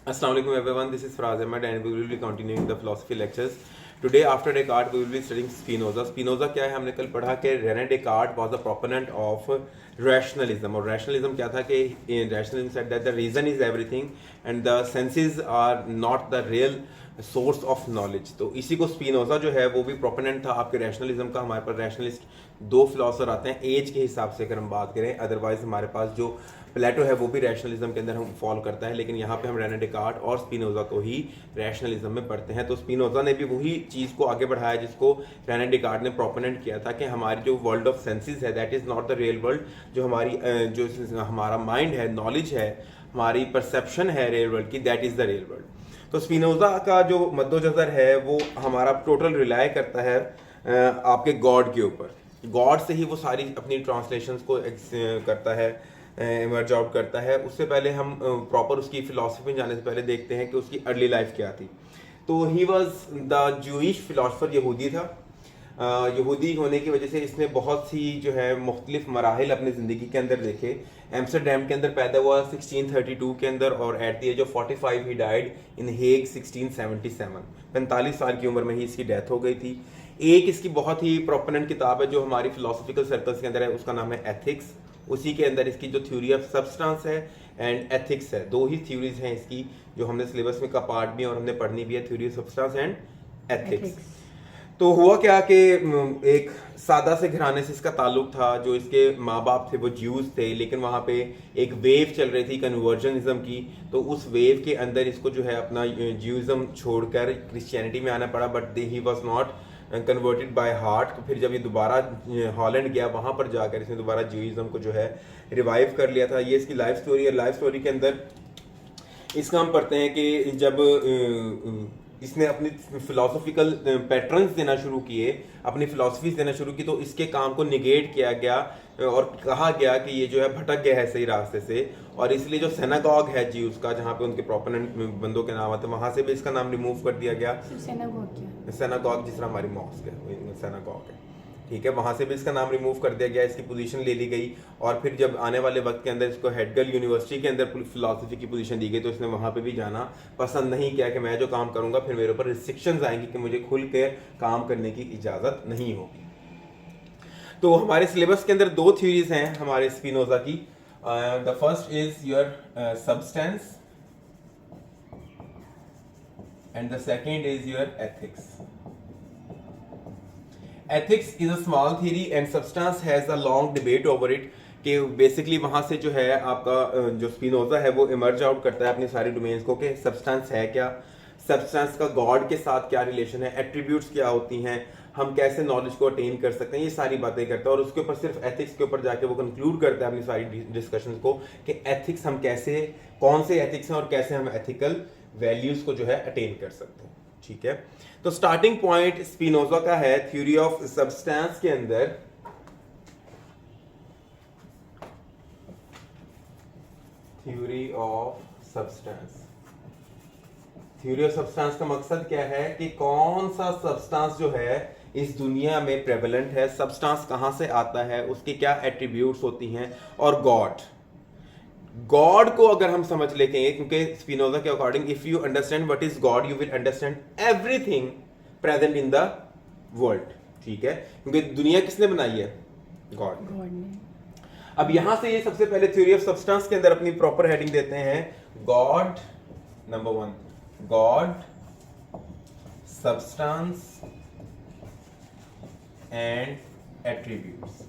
Assalamu alaikum everyone, this is Faraz Ahmed and we will be continuing the philosophy lectures. Today after Descartes we will be studying Spinoza. Spinoza क्या है, हमने कल पढ़ा कि Rene Descartes was the proponent of rationalism और rationalism क्या था कि rationalism said that the reason is everything and the senses are not the real source of knowledge. तो इसी को स्पिनोजा जो है वो भी प्रोपोनेंट था आपके रैशनलिज्म का। हमारे पास रैशनलिस्ट दो फिलोसफर आते हैं एज के हिसाब से अगर हम बात करें, अदरवाइज हमारे पास जो प्लेटो है वो भी रैशनलिज्म के अंदर हम फॉलो करता है, लेकिन यहाँ पे हम रेने डेकार्ट और स्पिनोजा को ही रैशनलिज्म में पढ़ते हैं। तो स्पिनोजा ने भी वही चीज़ को आगे बढ़ाया जिसको रेने डेकार्ट ने प्रोपोनेंट किया था कि हमारी जो वर्ल्ड ऑफ सेंसेस है that is not the real world. जो हमारी जो हमारा माइंड है, नॉलेज है, हमारी परसेप्शन है रियल वर्ल्ड की, that is the real world. तो स्पिनोजा का जो मद्दोजर है वो हमारा टोटल रिलाय करता है आपके गॉड के ऊपर। गॉड से ही वो सारी अपनी ट्रांसलेशंस को करता है, इमर्ज आउट करता है। उससे पहले हम प्रॉपर उसकी फिलॉसफी में जाने से पहले देखते हैं कि उसकी अर्ली लाइफ क्या थी। तो he was the Jewish philosopher, यहूदी था। यहूदी होने की वजह से इसने बहुत सी जो है मुख्तलिफ मराहिल अपनी ज़िंदगी के अंदर देखे। एम्स्टरडैम के अंदर पैदा हुआ 1632 के अंदर और at the age of 45 he died in Hague 1677। 45 साल की उम्र में ही इसकी डेथ हो गई थी। एक इसकी बहुत ही प्रोपोनेंट किताब है जो हमारी फिलोसफिकल सर्कल्स के अंदर है, उसका नाम है एथिक्स। उसी के अंदर इसकी जो थ्योरी ऑफ सब्सटेंस है एंड एथिक्स है, दो ही थ्योरीज हैं इसकी जो हमने सिलेबस में का पार्ट भी और हमने पढ़नी भी है, theory of substance and ethics. तो हुआ क्या कि एक सादा से घराने से इसका ताल्लुक था। जो इसके माँ बाप थे वो ज्यूज थे, लेकिन वहाँ पे एक वेव चल रही थी कन्वर्जनिज्म की। तो उस वेव के अंदर इसको जो है अपना ज्यूइज्म छोड़कर क्रिश्चियनिटी में आना पड़ा, but he was not converted by heart. तो फिर जब ये दोबारा हॉलैंड गया, वहाँ पर जाकर इसने दोबारा ज्यूइज्म को जो है रिवाइव कर लिया था। ये इसकी लाइफ स्टोरी है। लाइफ स्टोरी के अंदर इसका हम पढ़ते हैं कि जब इसने अपनी फिलोसफिकल पैटर्न्स देना शुरू किए, अपनी फिलोसफीज देना शुरू की, तो इसके काम को निगेट किया गया और कहा गया कि ये जो है भटक गया है सही रास्ते से। और इसलिए जो सिनागॉग है ज्यूज का, जहाँ पे उनके प्रोपोनेंट बंदों के नाम आते हैं, वहाँ से भी इसका नाम रिमूव कर दिया गया। सिनागॉग जिस तरह हमारी मॉस्क है, सिनागॉग है, ठीक है, वहाँ से भी इसका नाम रिमूव कर दिया गया, इसकी पोजीशन ले ली गई। और फिर जब आने वाले वक्त के अंदर इसको हेडगल यूनिवर्सिटी के अंदर फिलोसफी की पोजीशन दी गई, तो इसने वहाँ पे भी जाना पसंद नहीं किया कि मैं जो काम करूँगा फिर मेरे ऊपर रिस्ट्रिक्शंस आएंगी कि मुझे खुल के काम करने की इजाज़त नहीं होगी। तो हमारे सिलेबस के अंदर दो थ्योरीज हैं हमारे स्पिनोजा की। The first is your substance and the second is your ethics. Ethics is a small theory and substance has a long debate over it। कि बेसिकली वहाँ से जो है आपका जो स्पिनोजा है वो इमर्ज आउट करता है अपनी सारी डोमेन्स को कि सब्सटेंस है क्या, सब्सटेंस का गॉड के साथ क्या रिलेशन है, एट्रीब्यूट्स क्या होती हैं, हम कैसे नॉलेज को अटेन कर सकते हैं, ये सारी बातें करता है। और उसके ऊपर सिर्फ एथिक्स के ऊपर जाके वो कंक्लूड करता है अपनी सारी डिस्कशंस को कि एथिक्स हम कैसे, कौन से एथिक्स हैं और कैसे हम एथिकल वैल्यूज को जो है अटेन कर सकते हैं। ठीक है, तो स्टार्टिंग पॉइंट स्पिनोजा का है थ्योरी ऑफ सब्सटेंस के अंदर। Theory of substance, theory of substance का मकसद क्या है कि कौन सा सब्सटेंस जो है इस दुनिया में प्रेवलेंट है, सब्सटेंस कहां से आता है, उसकी क्या एट्रीब्यूट्स होती हैं, और गॉड को अगर हम समझ लेते हैं, क्योंकि स्पिनोजा के according if you understand what is God you will understand everything present in the world. ठीक है, क्योंकि दुनिया किसने बनाई है? गॉड ने। अब यहां से ये सबसे पहले थ्योरी ऑफ सब्सटेंस के अंदर अपनी प्रॉपर हेडिंग देते हैं, God number 1, God, substance and attributes.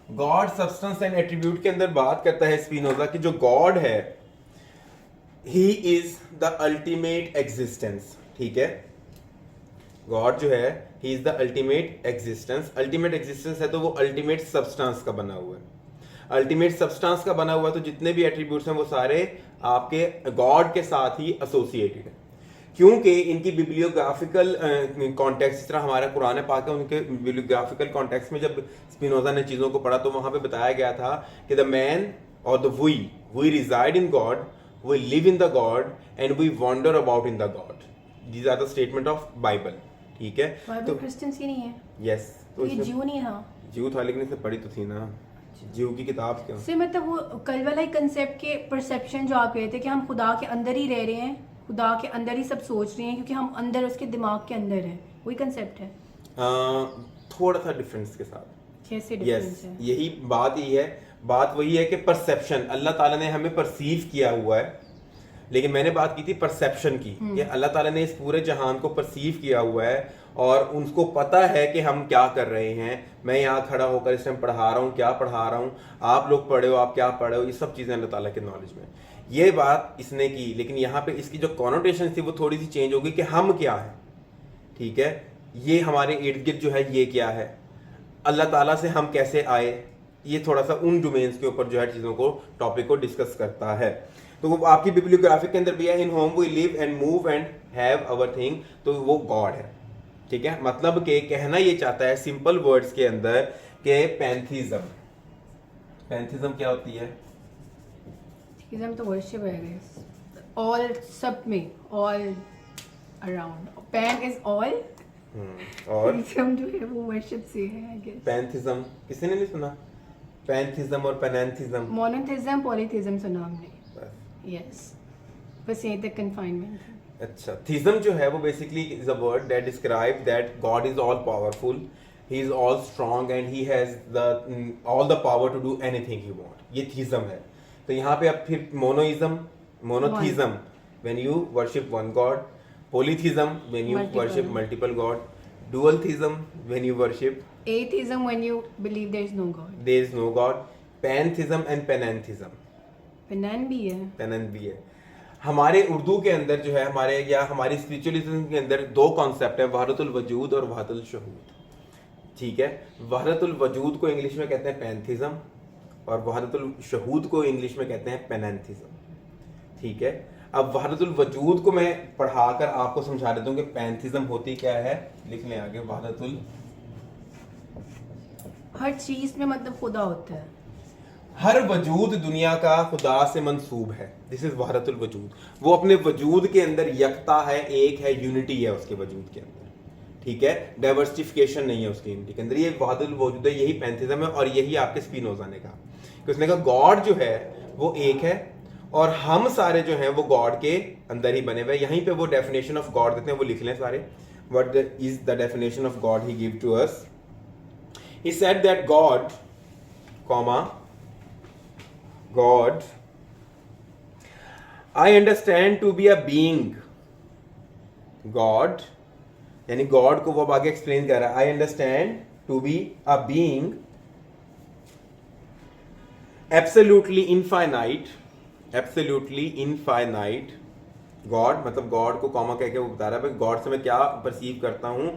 God, substance and attribute के अंदर बात करता है स्पिनोजा कि जो गॉड है he is the ultimate existence. ठीक है, गॉड जो है he is the ultimate existence. Ultimate existence है तो वो अल्टीमेट सब्सटेंस का बना हुआ है। अल्टीमेट सब्सटेंस का बना हुआ है तो जितने भी एट्रीब्यूट्स हैं वो सारे आपके गॉड के साथ ही एसोसिएटेड है, क्योंकि इनकी बिब्लियोग्राफिकल कॉन्टेक्स्ट, जिस तरह हमारा कुरान पाक है, उनके बिब्लियोग्राफिकल कॉन्टेक्स्ट में जब स्पिनोजा ने चीज़ों को पढ़ा तो वहाँ पे बताया गया था कि द मैन और the we resided in God, we live in the God and we wander about in the God. These are the statement of Bible. ठीक है, तो क्रिश्चियंस की नहीं है। यस, तो ये ज्यू नहीं था, ज्यू था लेकिन इसे पढ़ी तो थी ना। जीव की किताब क्यों? से मतलब वो कल वाला ही कंसेप्ट के परसेप्शन जो आप कह रहे थे कि हम खुदा के अंदर ही रह रहे हैं, खुदा के अंदर ही सब सोच रहे हैं क्योंकि हम अंदर उसके दिमाग के अंदर हैं, वही कंसेप्ट है। थोड़ा सा डिफरेंस के साथ। कैसे यस, डिफरेंस है? यही बात ही है। बात वही है कि परसेप्शन, अल्लाह ताला ने हमें परसीव किया हुआ है, लेकिन मैंने बात की थी परसेप्शन की कि अल्लाह ताला ने इस पूरे जहान को परसीव किया हुआ है और उनको पता है कि हम क्या कर रहे हैं। मैं यहाँ खड़ा होकर इस टाइम पढ़ा रहा हूँ, क्या पढ़ा रहा हूँ, आप लोग पढ़े हो, आप क्या पढ़े हो, ये सब चीज़ें अल्लाह ताला के नॉलेज में। ये बात इसने की, लेकिन यहाँ पे इसकी जो कॉनोटेशन थी वो थोड़ी सी चेंज होगी कि हम क्या है, ठीक है, ये हमारे इर्द गिर्द जो है ये क्या है, अल्लाह ताला से हम कैसे आए, ये थोड़ा सा उन डोमेन्स के ऊपर जो है चीज़ों को, टॉपिक को डिस्कस करता है। तो वो आपकी बिब्लियोग्राफिक के अंदर भी है, in home we live and move and have our thing, तो वो गॉड है, ठीक है। मतलब के कहना ये चाहता है सिंपल वर्ड्स के अंदर कि पैंथीज्म, पैंथीज्म क्या होती है? थिज्म तो वर्शिप है गाइस, ऑल सब में, all around, pan is all, और थिज्म जो है वो वर्शिप से है आई गेस। पैंथीज्म किसी ने नहीं सुना? पैंथीज्म और पेनैंथिज्म, मोनोथिज्म, पॉलीथिज्म सुना हमने, बस। यस, बस यहीं तक कन्फाइनमेंट है। अच्छा, थिज्म जो है वो basically is a word that describe that God is all powerful, he is all strong and he has the all the power to do anything he want, ये थिज्म है। तो यहाँ पे अब फिर monoism, monotheism when you worship one God, polytheism when you Multiple. worship multiple god, dualism when you worship Atheism when you believe there is no God. there is no god, pantheism and panentheism, पेनन भी है। पेनन भी है। हमारे उर्दू के अंदर जो है, हमारे या हमारी स्पिरिचुअलिज्म के अंदर दो कॉन्सेप्ट है, वहदतुल वजूद और वहदतुल शहूद, ठीक है। वहदतुल वजूद को इंग्लिश में कहते हैं पैंथिज्म और वहदतुल शहूद को इंग्लिश में कहते हैं पेनैंथिज्म, ठीक है। अब वहदतुल वजूद को मैं पढ़ाकर आपको समझा देता हूँ कि पैंथिज्म होती क्या है। लिख लें आगे, वहदतुल, हर चीज में मतलब खुदा होता है, हर वजूद दुनिया का खुदा से मंसूब है, दिस इज वहदतुल वजूद। वो अपने वजूद के अंदर यकता है, एक है, यूनिटी है उसके वजूद के अंदर, ठीक है, डाइवर्सिफिकेशन नहीं है उसकी यूनिटी के अंदर, ये वहदतुल वजूद है, यही पैंथिज्म है। और यही आपके स्पिनोजा ने कहा कि उसने कहा गॉड जो है वो एक है और हम सारे जो हैं वो गॉड के अंदर ही बने हुए। यहीं पे वो डेफिनेशन ऑफ गॉड देते हैं, वो लिख लें सारे। What is the definition of God he give to us? He said that God, comma, God I understand to be a being, God यानी गॉड को वो अब आगे एक्सप्लेन कर रहा है, I understand to be a being absolutely infinite, absolutely infinite God, मतलब God को कॉमा कह के वो बता रहा है गॉड से मैं क्या परसीव करता हूं।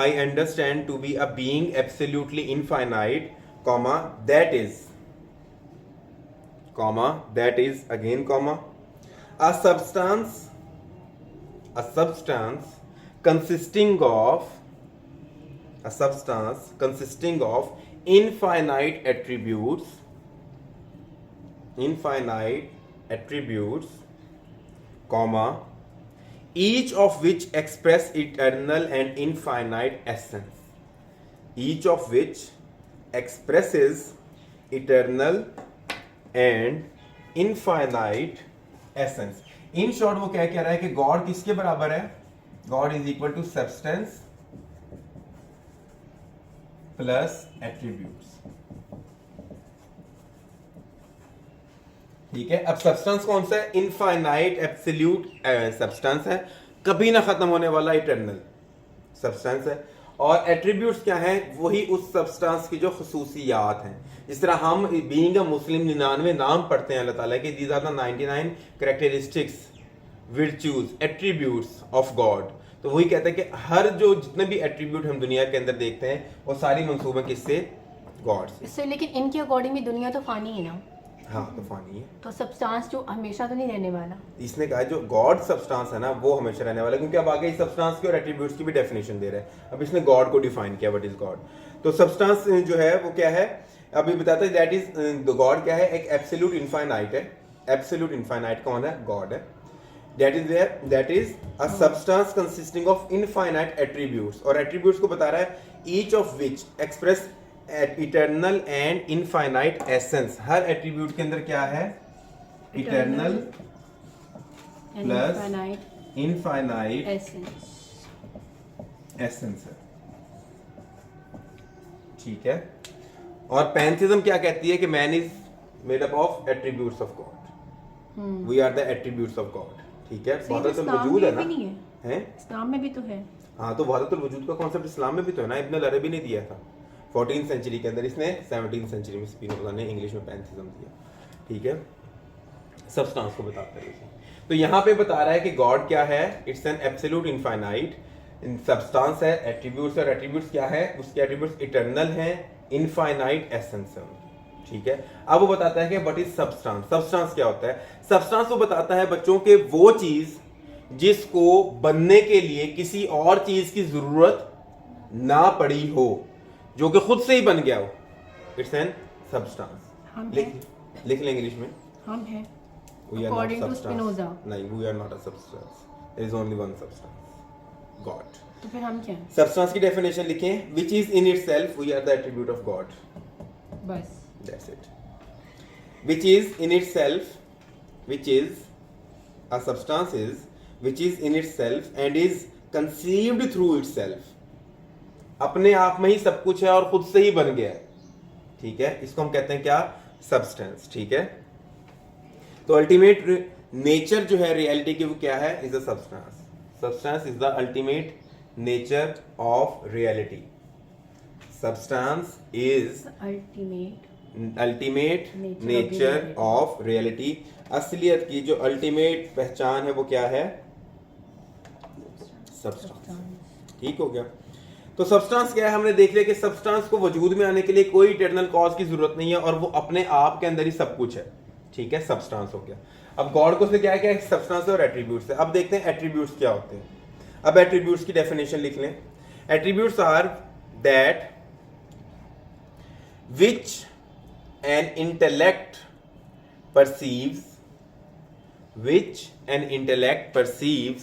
I understand to be a being absolutely infinite, comma, that is, comma, that is again, comma, a substance consisting of, a substance consisting of infinite attributes, comma, each of which express eternal and infinite essence, each of which expresses eternal and infinite essence। In short वो क्या कह रहा है कि God किसके बराबर है? God is equal to substance plus attributes, ठीक है। अब सब्सटेंस कौन सा है? इनफाइनाइट एब्सोल्यूट सब्सटेंस है, कभी ना खत्म होने वाला इटर्नल सब्सटेंस है। और एट्रीब्यूट्स क्या हैं? वही उस सब्सटेंस की जो खसूसियात हैं। जिस तरह हम बीइंग अ मुस्लिम 99 नाम पढ़ते हैं अल्लाह ताला के, these are the 99 characteristics, virtues, attributes of God. तो वही कहता है कि हर जो जितने भी एट्रीब्यूट हम दुनिया के अंदर देखते हैं वो सारी मंसूब है किससे? गॉड से। इससे लेकिन इनके अकॉर्डिंग भी दुनिया तो फानी है ना। हाँ, तो फानी है, तो सब्सटेंस जो हमेशा तो नहीं रहने वाला। इसने कहा जो गॉड सब्सटेंस है ना वो हमेशा रहने वाला है, क्योंकि अब आगे इस सब्सटेंस की और एट्रीब्यूट्स की भी डेफिनेशन दे रहा है। अब इसने गॉड को डिफाइन किया, व्हाट इज गॉड। तो सब्सटेंस जो है वो क्या है अभी बताता है, दैट इज गॉड क्या है? एक एब्सोल्यूट इनफाइनाइट है। एब्सोल्यूट इनफाइनाइट कौन है? गॉड है। That is a substance consisting of infinite attributes, और एट्रीब्यूट्स को बता रहा है each of which express eternal and infinite essence. Her attribute के अंदर क्या है? इटर्नल प्लस इनफाइनाइट एसेंस है, ठीक है। और पैंथिज्म क्या कहती है कि man is made up of attributes of God, we are the attributes of God, ठीक है। वहदतुल वजूद है ना, है इस्लाम में भी तो है। हाँ, तो वहदतुल वजूद का कॉन्सेप्ट इस्लाम में भी तो है ना। इब्न अल अरबी ने दिया था 14th सेंचुरी के अंदर, इसने 17th सेंचुरी में स्पिनोजा ने इंग्लिश में पैंथिज्म दिया, ठीक है। सब्सटेंस को बताता है इसे। तो यहाँ पे बता रहा है कि गॉड क्या है? It's an absolute infinite substance है। एट्रीब्यूट्स और एट्रीब्यूट्स क्या है? उसके एट्रीब्यूट्स इटर्नल हैं, इनफाइनाइट एसेंस है, ठीक है। अब वो बताता है कि व्हाट इज सब्सटेंस। सब्सटेंस क्या होता है? सब्सटेंस वो बताता है बच्चों के वो चीज जिसको बनने के लिए किसी और चीज की जरूरत ना पड़ी हो, जो कि खुद से ही बन गया हो। It's an substance. लिख लें इंग्लिश में, हम हैं we are not according to substance. Spinoza। नहीं, we are not a substance. There is only one substance, God. तो फिर हम क्या हैं? Substance की definition लिखें, which is in itself, we are the attribute of God. बस That's it. Which is in itself, which is a substance is which is in itself and is conceived through itself. अपने आप में ही सब कुछ है और खुद से ही बन गया है, ठीक है। इसको हम कहते हैं क्या? सब्सटेंस, ठीक है। तो अल्टीमेट नेचर जो है रियलिटी की वो क्या है? Is a substance. Substance is the ultimate nature of reality. Substance is ultimate nature of reality. असलियत की जो अल्टीमेट पहचान है वो क्या है? सब्सटेंस, ठीक हो गया। तो सब्सटेंस क्या है? हमने देख लिया कि सब्सटेंस को वजूद में आने के लिए कोई इटर्नल कॉज की जरूरत नहीं है और वो अपने आप के अंदर ही सब कुछ है, ठीक है। सब्सटेंस हो गया। अब गॉड को से क्या है? क्या सब्सटेंस और एट्रीब्यूट्स है। अब देखते हैं एट्रीब्यूट्स क्या होते हैं। अब एट्रीब्यूट्स की डेफिनेशन लिख लें। Attributes are that which an intellect perceives,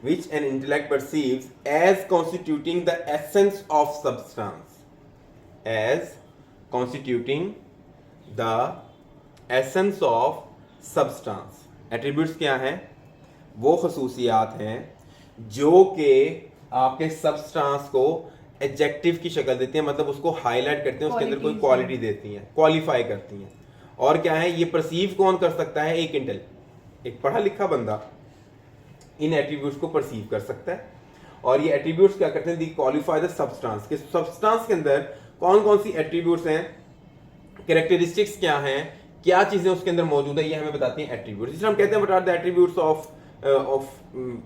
which an intellect perceives as constituting the essence of substance, as constituting the essence of substance. Attributes क्या हैं? वो खसूसियात हैं जो कि आपके सब्सटेंस को एडजेक्टिव की शक्ल देती हैं, मतलब उसको हाईलाइट करते हैं, उसके अंदर कोई क्वालिटी देती हैं, क्वालिफाई करती हैं। और क्या है? ये परसीव कौन कर सकता है? एक पढ़ा लिखा बंदा इन एट्रीब्यूट्स को परसीव कर सकता है। और ये एट्रीब्यूट्स क्या करते हैं? दी क्वालिफाई द सब्सटेंस। के सब्सटेंस के अंदर कौन कौन सी एट्रीब्यूट्स हैं, कैरेक्टरिस्टिक्स क्या हैं, क्या चीजें उसके अंदर मौजूद है, ये हमें बताती हैं एट्रीब्यूट्स। जिससे हम कहते हैं what are the attributes of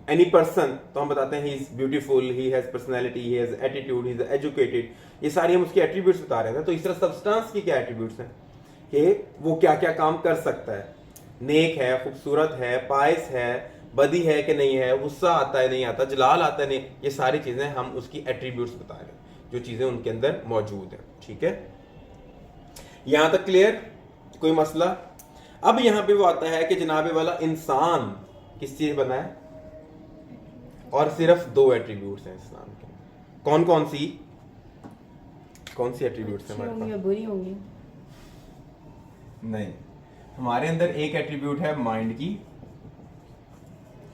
any person, तो हम बताते हैं he is beautiful, he has personality, he has attitude, he is educated. ये सारी हम उसकी एट्रीब्यूट्स बता रहे थे। तो इस तरह सब्सटेंस की क्या एट्रीब्यूट्स हैं कि वो क्या क्या काम कर सकता है। नेक है, खूबसूरत है, पायस है, बदी है कि नहीं है, गुस्सा आता है नहीं आता, जलाल आता है नहीं, ये सारी चीजें हम उसकी एट्रीब्यूट्स बता रहे हैं, जो चीजें उनके अंदर मौजूद हैं, ठीक है। यहां तक क्लियर? कोई मसला? अब यहां पे वो आता है कि जनाबे वाला इंसान किस चीज बना है? और सिर्फ 2 एट्रीब्यूट्स हैं इंसान के। कौन कौन सी एट्रीब्यूट्स हैं हमारे पास? बुरी होंगी? नहीं, हमारे अंदर एक एट्रीब्यूट है माइंड की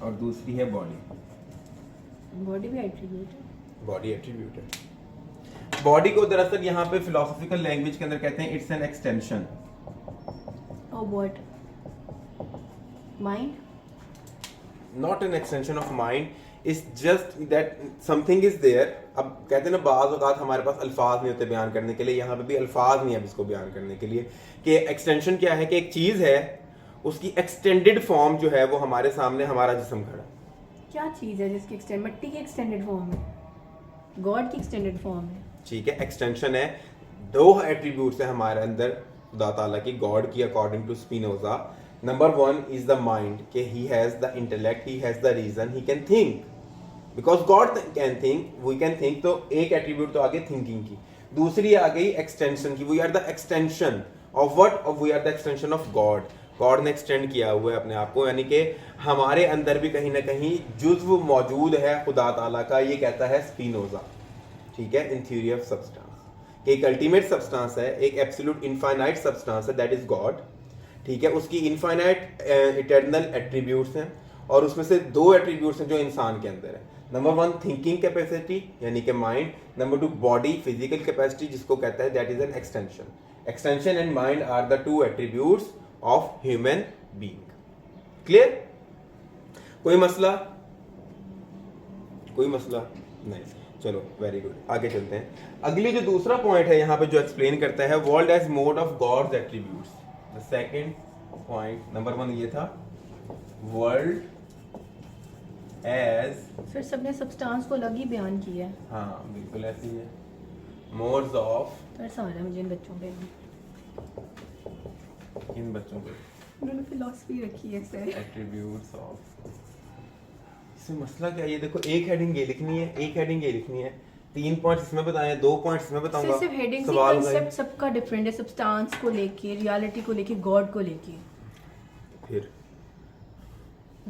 और दूसरी है बॉडी। बॉडी भी एट्रीब्यूट है? बॉडी एट्रीब्यूट है। बॉडी को दरअसल यहाँ पे फिलोसॉफिकल लैंग्वेज के अंदर कहते हैं it's an extension of what? Mind? Not an extension of mind, it's just that something is there. अब कहते हैं ना बाज़ औक़ात हमारे पास अल्फाज नहीं होते बयान करने के लिए, यहाँ पे भी अल्फाज नहीं है इसको बयान करने के लिए कि एक्सटेंशन क्या है कि एक चीज़ है, उसकी एक्सटेंडेड फॉर्म जो है वो हमारे सामने हमारा जिस्म खड़ा। क्या चीज़ है जिसकी एक्सटेंड? मिट्टी की एक्सटेंडेड फॉर्म है, गॉड की एक्सटेंडेड फॉर्म है, ठीक है। एक्सटेंशन है। 2 एट्रीब्यूट्स है हमारे अंदर खुदा ताला की, गॉड की, according to Spinoza. Number 1 is the mind, कि he has the intellect, he has the reason, he can think, because God can think, we can think। तो एक एट्रीब्यूट तो आगे थिंकिंग की, दूसरी आ गई एक्सटेंशन की। We are the extension of what? We are the extension of God. God ने extend किया हुआ है अपने आप को, यानी कि हमारे अंदर भी कहीं ना कहीं जुज़्व मौजूद है खुदा ताला का, ये कहता है स्पिनोजा। ठीक है, इन थ्योरी ऑफ सब्सटेंस। एक अल्टीमेट सब्सटेंस है, एक एब्सोल्यूट इनफाइनाइट सब्सटेंस है, दैट इज गॉड। ठीक है, उसकी इनफाइनाइट इटर्नल एट्रीब्यूट्स हैं और उसमें से 2 एट्रीब्यूट्स हैं जो इंसान के अंदर है। नंबर 1 थिंकिंग कैपेसिटी यानी कि माइंड, नंबर 2 बॉडी फिजिकल कैपेसिटी जिसको कहता है that is an extension. Extension and mind are the 2 attributes of human being. Clear? कोई मसला? कोई मसला नहीं? चलो वेरी गुड, आगे चलते हैं। अगली जो दूसरा पॉइंट है यहाँ पे जो एक्सप्लेन करता है, world as mode of God's attributes. The second point, number 1 ये था, वर्ल्ड एज, सर सबने सब्सटेंस को अलग ही बयान किया है। हाँ बिल्कुल ऐसे ही है, मोड्स ऑफ, तरस आ रहा है मुझे इन बच्चों पे, इन बच्चों पे उन्होंने फिलॉसफी रखी है सर। Attributes of. इसमें मसला क्या है, ये देखो एक हेडिंग ये लिखनी है, एक हेडिंग ये लिखनी है, 3 पॉइंट्स इसमें बताए, 2 पॉइंट्स इसमें बताऊंगा। सिर्फ हेडिंग से सवाल कांसेप्ट सबका डिफरेंट है, सब्सटेंस को लेके, रियलिटी को लेके, गॉड को लेके, फिर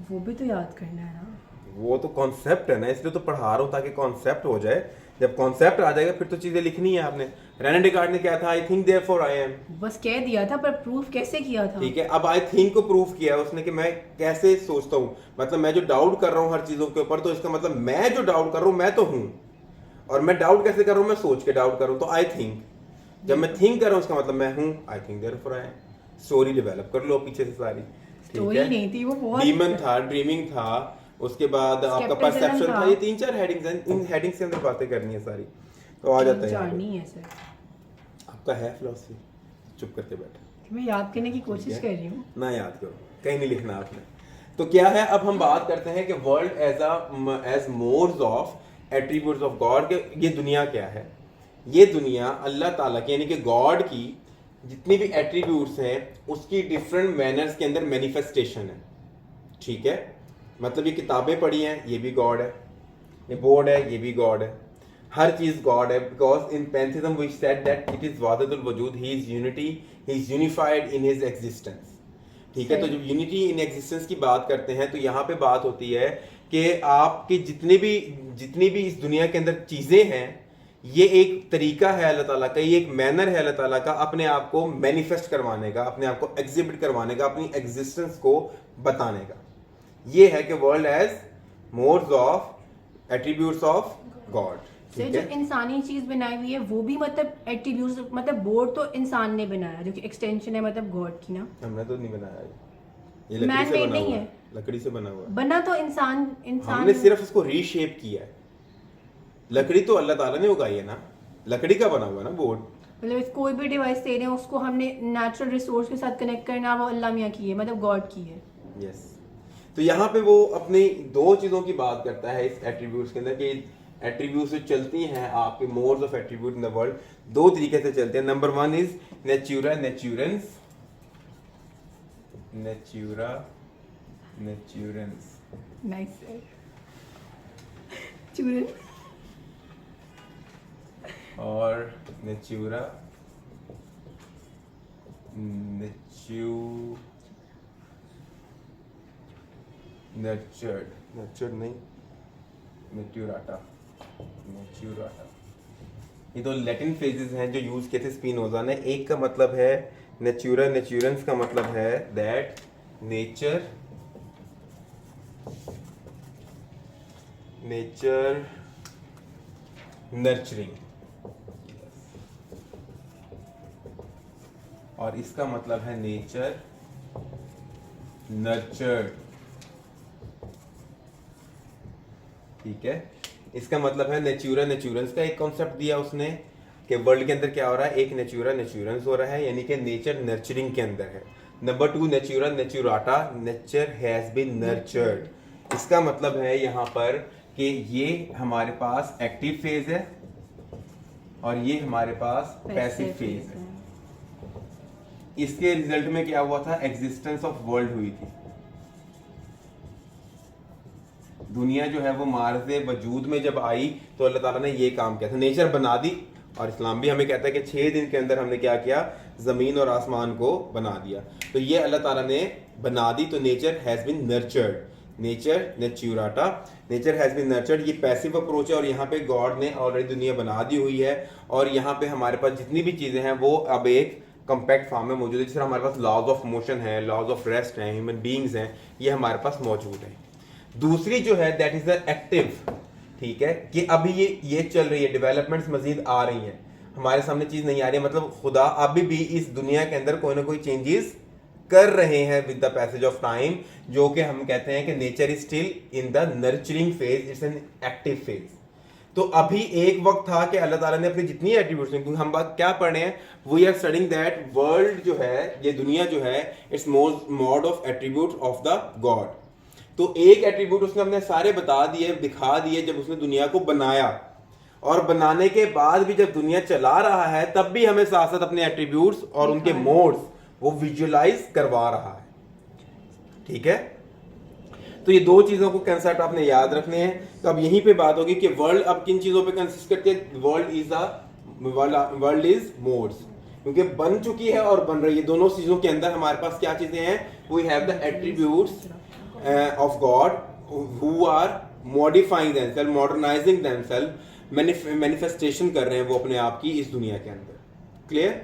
वो भी तो याद करना है ना। वो तो कॉन्सेप्ट है ना, इसलिए तो पढ़ा रहा हूँ ताकि कॉन्सेप्ट हो जाए। जब कॉन्सेप्ट आ जाएगा फिर तो चीजें लिखनी है आपने। रेने डेकार्ट ने क्या था, I think therefore I am. बस कह दिया था पर प्रूफ कैसे किया था? ठीक है, अब आई थिंक को प्रूफ किया उसने कि मैं कैसे सोचता हूँ, मतलब मैं जो डाउट कर रहा हूँ हर चीजों के ऊपर, तो इसका मतलब मैं जो डाउट कर रहा हूँ मैं तो हूँ, और मैं डाउट कैसे कर रहा हूँ, मैं सोच के डाउट कर रहा हूँ, तो आई थिंक। जब मैं थिंक कर रहा हूँ उसका मतलब मैं हूँ, I think therefore I am. Story develop कर लो पीछे से सारी। स्टोरी नहीं थी वो, बहुत डीमन था, ड्रीमिंग था, उसके बाद आपका परसेप्शन था। ये 3-4 हेडिंग्स हैं, इन हेडिंग्स के अंदर बातें करनी है सारी, तो आ जाता है। जानी है सर, आपका है फिलॉसफी, चुप करके बैठे, मैं याद करने की कोशिश कर रही हूँ। ना याद करो, कहीं नहीं लिखना आपने। तो क्या है, अब हम बात करते हैं कि world as modes of attributes of God के ये दुनिया क्या है। ये दुनिया अल्लाह ताला की यानी कि गॉड की जितनी भी एट्रीब्यूट्स हैं उसकी डिफरेंट मैनर्स के अंदर मैनिफेस्टेशन है। ठीक है, मतलब ये किताबें पढ़ी हैं, ये भी गॉड है, ये बोर्ड है, ये भी गॉड है, हर चीज गॉड है। Because in pantheism we said that it is वाहिदुल वजूद, he is unity, he is unified in his existence. ठीक है, तो जब यूनिटी इन एग्जिस्टेंस की बात करते हैं तो यहाँ पे बात होती है कि आपकी जितनी भी इस दुनिया के अंदर चीजें हैं, ये एक तरीका है अल्लाह ताला का, ये एक मैनर है अल्लाह ताला का अपने आप को मैनिफेस्ट करवाने का, अपने आप को एग्जिबिट करवाने का, अपनी एग्जिस्टेंस को बताने का। ये है कि world as modes of attributes of God. Sir जो इंसानी चीज बनाई हुई है वो भी मतलब एट्रीब्यूट्स, मतलब बोर्ड तो इंसान ने बनाया जो कि एक्सटेंशन है मतलब गॉड की ना। हमने तो नहीं बनाया, ये लकड़ी Man से made बना नहीं हुआ है। लकड़ी से बना हुआ है। बना तो इंसान हमने सिर्फ इसको रीशेप किया है। लकड़ी तो अल्लाह ताला ने उगाई है ना, लकड़ी का बना हुआ है ना बोर्ड। मतलब कोई भी डिवाइस दे रहे हैं उसको हमने नेचुरल रिसोर्स के साथ कनेक्ट करना, वो अल्लाह मियाँ की है, मतलब गॉड की है। यस, तो यहाँ पे वो अपनी 2 चीजों की बात करता है इस एट्रीब्यूट्स के अंदर कि एट्रीब्यूट्स जो चलती हैं आपके modes of attribute in the world 2 तरीके से चलते हैं। Number 1 is natura naturans, natura naturans, नाइस सर, चूरन, और नेचुरा नर्चर्ड नहीं, नेट्यूराटा। ये 2 लैटिन फ्रेजेस हैं जो यूज किए थे स्पिनोजा ने। एक का मतलब है नेचुरा नेचुरेंस का मतलब है दैट नेचर नर्चरिंग, और इसका मतलब है नेचर नर्चर्ड। ठीक है, इसका मतलब है नेचुरा नेचुरेंस का एक कॉन्सेप्ट दिया उसने कि वर्ल्ड के अंदर क्या हो रहा है, एक नेचुरा नेचुरेंस हो रहा है यानी कि नेचर नर्चरिंग के अंदर है। Number 2 natura naturata, nature has been nurtured. इसका मतलब है यहाँ पर कि ये हमारे पास एक्टिव फेज है और ये हमारे पास पैसिव फेज है। इसके रिजल्ट में क्या हुआ था, एग्जिस्टेंस ऑफ वर्ल्ड हुई थी। दुनिया जो है वो मार्ज़ वजूद में जब आई तो अल्लाह ताला ने ये काम किया था, नेचर बना दी। और इस्लाम भी हमें कहता है कि 6 दिन के अंदर हमने क्या किया, जमीन और आसमान को बना दिया। तो ये अल्लाह ताला ने बना दी, तो nature has been nurtured. Nature naturata, nature has been nurtured, ये पैसिव अप्रोच है और यहाँ पे गॉड ने ऑलरेडी दुनिया बना दी हुई है और यहाँ पे हमारे पास जितनी भी चीजें हैं वो अब एक कम्पैक्ट फॉर्म में मौजूद है। जिस तरह हमारे पास लॉज ऑफ मोशन है, लॉज ऑफ रेस्ट है, ह्यूमन बींग्स हैं, ये हमारे पास मौजूद है। दूसरी जो है दैट इज द एक्टिव, ठीक है, कि अभी ये चल रही है, डेवलपमेंट्स मजीद आ रही हैं, हमारे सामने चीज नहीं आ रही है, मतलब खुदा अभी भी इस दुनिया के अंदर कोई ना कोई चेंजेस कर रहे हैं with the passage of time, जो कि हम कहते हैं कि nature is still in the nurturing phase, it's an active phase. तो अभी एक वक्त था कि अल्लाह ताला ने अपनी जितनी एट्रीब्यूट्स, क्योंकि हम बात क्या पढ़ रहे हैं, we are studying that world जो है, ये दुनिया जो है, it's mode of attribute of the God. तो एक एट्रीब्यूट उसने अपने सारे बता दिए, दिखा दिए जब उसने दुनिया को बनाया, और बनाने के बाद भी जब दुनिया चला रहा है तब भी हमें साथ साथ अपने एट्रीब्यूट्स और उनके मोड्स वो विजुअलाइज करवा रहा है, ठीक है। तो ये दो चीजों को कंसेप्ट आपने याद रखने हैं। तो अब यहीं पे बात होगी कि वर्ल्ड अब किन चीजों पे कंसिस्ट करती है, वर्ल्ड इज मोड्स, क्योंकि बन चुकी है और बन रही है, दोनों चीजों के अंदर हमारे पास क्या चीजें हैं, we have the attributes of God who are modifying themself, modernising themself, manifestation कर रहे हैं वो अपने आप की इस दुनिया के अंदर, क्लियर।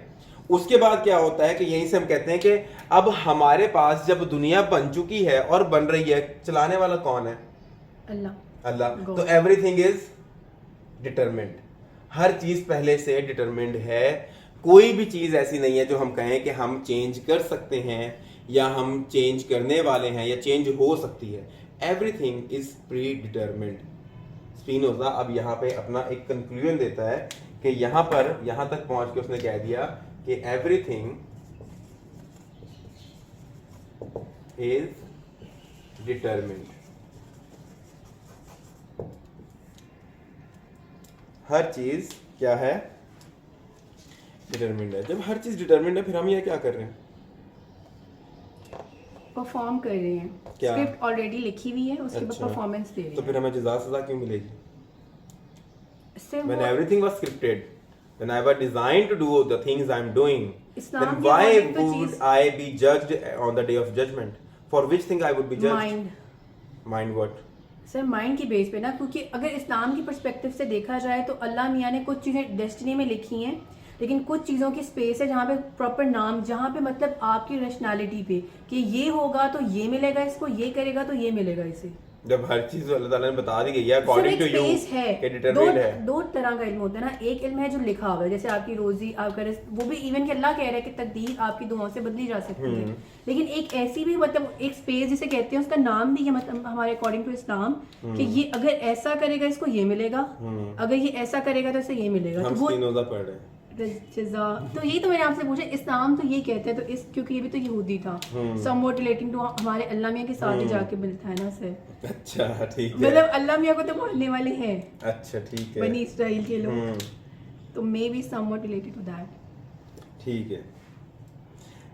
उसके बाद क्या होता है कि यहीं से हम कहते हैं कि अब हमारे पास जब दुनिया बन चुकी है और बन रही है, चलाने वाला कौन है, अल्लाह। तो एवरीथिंग इज डिटरमिन्ड, हर चीज पहले से डिटरमिन्ड है, कोई भी चीज ऐसी नहीं है जो हम कहें कि हम चेंज कर सकते हैं या हम चेंज करने वाले हैं या चेंज हो सकती है, everything is pre determined. Spinoza अब यहाँ पे अपना एक कंक्लूजन देता है कि यहाँ तक पहुंच के उसने कह दिया कि एवरीथिंग इज डिटरमिन्ड, हर चीज क्या है, डिटरमिन्ड है। जब हर चीज डिटरमिन्ड है फिर हम ये क्या कर रहे हैं, परफॉर्म कर रहे हैं, क्या स्क्रिप्ट ऑलरेडी लिखी हुई है, उसके बाद परफॉर्मेंस दे रहे हैं। तो फिर हमें जज़ा सज़ा क्यों मिलेगी, इससे when वो everything was scripted, when I was designed to do the things I'm doing, Islam then की why according to would चीज- I be judged on the day of judgment? For which thing I would be judged? Mind What? Sir mind की base पे ना, क्योंकि अगर इस्लाम की perspective से देखा जाए तो अल्लाह मियाँ ने कुछ चीज़ें डेस्टिनी में लिखी हैं, लेकिन कुछ चीज़ों की स्पेस है जहाँ पे प्रॉपर नाम, जहाँ पे मतलब आपकी रैशनैलिटी पे कि ये होगा तो ये मिलेगा इसको, ये करेगा तो ये मिलेगा इसे। जब हर चीज अल्लाह ताला ने बता दी गई है अकॉर्डिंग टू यू कि दो डिटरमिन्ड है। दो तरह का इल्म होता है ना, एक इल्म है जो लिखा हुआ है, जैसे आपकी रोजी, आपका रिस्क, वो भी इवन कि अल्लाह कह रहा है कि तकदीर आपकी दुआओं से बदली जा सकती है, लेकिन एक ऐसी भी मतलब एक स्पेस जिसे कहते हैं, उसका नाम भी है मतलब हमारे अकॉर्डिंग टू इस्लाम कि ये अगर ऐसा करेगा इसको ये मिलेगा, अगर ये ऐसा करेगा तो इसे ये मिलेगा। हम तो वो स्पिनोजा पढ़ रहे हैं। जज़ा, तो यही तो मैंने आपसे पूछा, इस्लाम तो ये कहते हैं, तो इस क्योंकि ये भी तो यहूदी था, समवॉट रिलेटिंग टू हमारे अल्लाह मियाँ के साथ ही जाके मिलता है ना सर। अच्छा ठीक है, मतलब अल्लाह मियाँ को तो मानने वाले हैं अच्छा ठीक है, बनी इसराइल के लोग, तो may be somewhat related to that. ठीक है।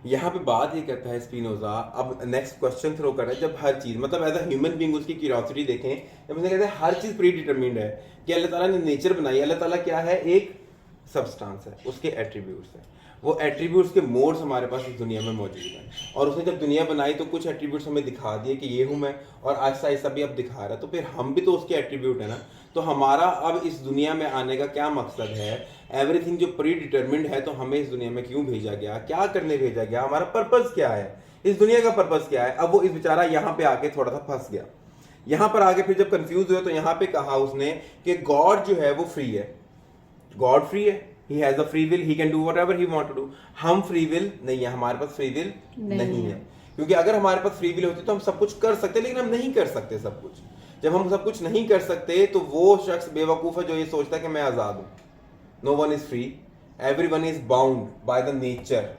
यहाँ पे बात ये करता है स्पिनोजा, अब नेक्स्ट क्वेश्चन थ्रो कर रहा है, जब हर चीज मतलब एज अ ह्यूमन बीइंग उसकी क्यूरियोसिटी देखें, जब उसने कहते हैं हर चीज प्री डिटरमिन्ड है कि अल्लाह ताला ने नेचर बनाई, अल्लाह ताला क्या है, एक सब्सटेंस है, उसके एट्रीब्यूट्स हैं, वो एट्रीब्यूट्स के मोड्स हमारे पास इस दुनिया में मौजूद हैं, और उसने जब दुनिया बनाई तो कुछ एट्रीब्यूट्स हमें दिखा दिए कि ये हूँ मैं, और आहिस्ता आहिस्ता भी अब दिखा रहा है, तो फिर हम भी तो उसके एट्रीब्यूट है ना। तो हमारा अब इस दुनिया में आने का क्या मकसद है, एवरीथिंग जो प्री डिटरमिन्ड है, तो हमें इस दुनिया में क्यों भेजा गया, क्या करने भेजा गया, हमारा पर्पस क्या है, इस दुनिया का पर्पस क्या है। अब वो इस बेचारा यहाँ पे आके थोड़ा सा फंस गया, यहाँ पर आके फिर जब कंफ्यूज हुए तो यहाँ पे कहा उसने कि गॉड जो है वो फ्री है, गॉड फ्री है, he has a free will, he can do whatever he want to do. हम फ्री विल नहीं है, हमारे पास फ्री विल नहीं है, क्योंकि अगर हमारे पास फ्री विल होती तो हम सब कुछ कर सकते, लेकिन हम नहीं कर सकते सब कुछ। जब हम सब कुछ नहीं कर सकते तो वो शख्स बेवकूफ है जो ये सोचता है कि मैं आजाद हूं। No one is free, everyone is bound by the nature,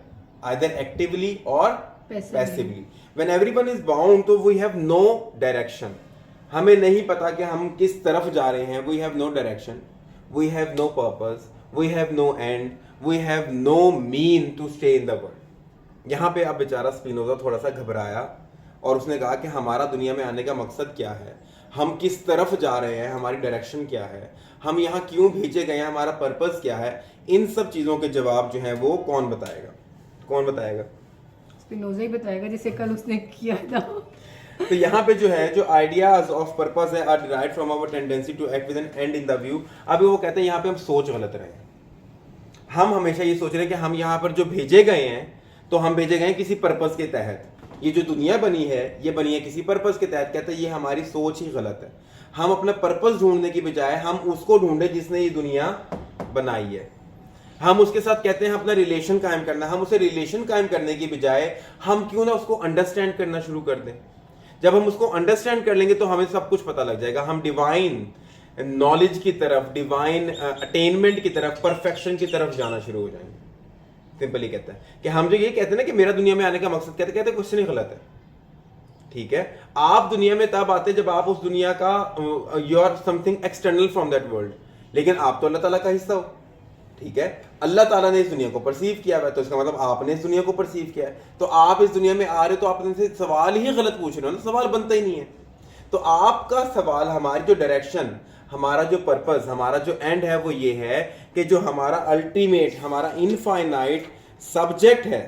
either actively or passively. When everyone is bound तो वी हैव नो डायरेक्शन, हमें नहीं पता कि हम किस तरफ जा रहे हैं, we have no direction, we have no purpose, we have no end, we have no mean to stay in the world। यहाँ पे अब बेचारा स्पिनोजा थोड़ा सा घबराया और उसने कहा कि हमारा दुनिया में आने का मकसद क्या है, हम किस तरफ जा रहे हैं, हमारी डायरेक्शन क्या है, हम यहाँ क्यों भेजे गए हैं, हमारा पर्पस क्या है। इन सब चीज़ों के जवाब जो हैं वो कौन बताएगा, कौन बताएगा? स्पिनोजा ही बताएगा, जिसे कल उसने किया था। तो यहाँ पे जो है, जो आइडियाज ऑफ पर्पस है are derived from our tendency to act with an end in the view. अभी वो कहते हैं यहाँ पे हम सोच गलत रहे हैं। हम हमेशा ये सोच रहे हैं कि हम यहाँ पर जो भेजे गए हैं, तो हम भेजे गए हैं किसी पर्पस के तहत। ये जो दुनिया बनी है, ये बनी है किसी पर्पस के तहत। कहते हैं ये हमारी सोच ही गलत है। हम अपना पर्पस ढूंढने की बजाय हम उसको ढूंढे जिसने ये दुनिया बनाई है। हम उसके साथ कहते हैं अपना रिलेशन कायम करना। हम उसे रिलेशन कायम करने की बजाय हम क्यों ना उसको अंडरस्टैंड करना शुरू कर दें। जब हम उसको अंडरस्टैंड कर लेंगे तो हमें सब कुछ पता लग जाएगा। हम डिवाइन नॉलेज की तरफ, डिवाइन अटेनमेंट की तरफ, परफेक्शन की तरफ जाना शुरू हो जाएंगे। सिंपली कहता है कि हम जो ये कहते हैं ना कि मेरा दुनिया में आने का मकसद, कहते कुछ नहीं, गलत है। ठीक है, आप दुनिया में तब आते जब आप उस दुनिया का, you are something external from that world, लेकिन आप तो अल्लाह ताला का हिस्सा हो। ठीक है, अल्लाह ताला ने इस दुनिया को परसीव किया है, तो इसका मतलब आपने इस दुनिया को परसीव किया है। तो आप इस दुनिया में आ रहे हो तो आप इनसे सवाल ही गलत पूछ रहे हो ना, सवाल बनता ही नहीं है। तो आपका सवाल, हमारी जो डायरेक्शन, हमारा जो पर्पस, हमारा जो एंड है, वो ये है कि जो हमारा अल्टीमेट, हमारा इनफाइनाइट सब्जेक्ट है,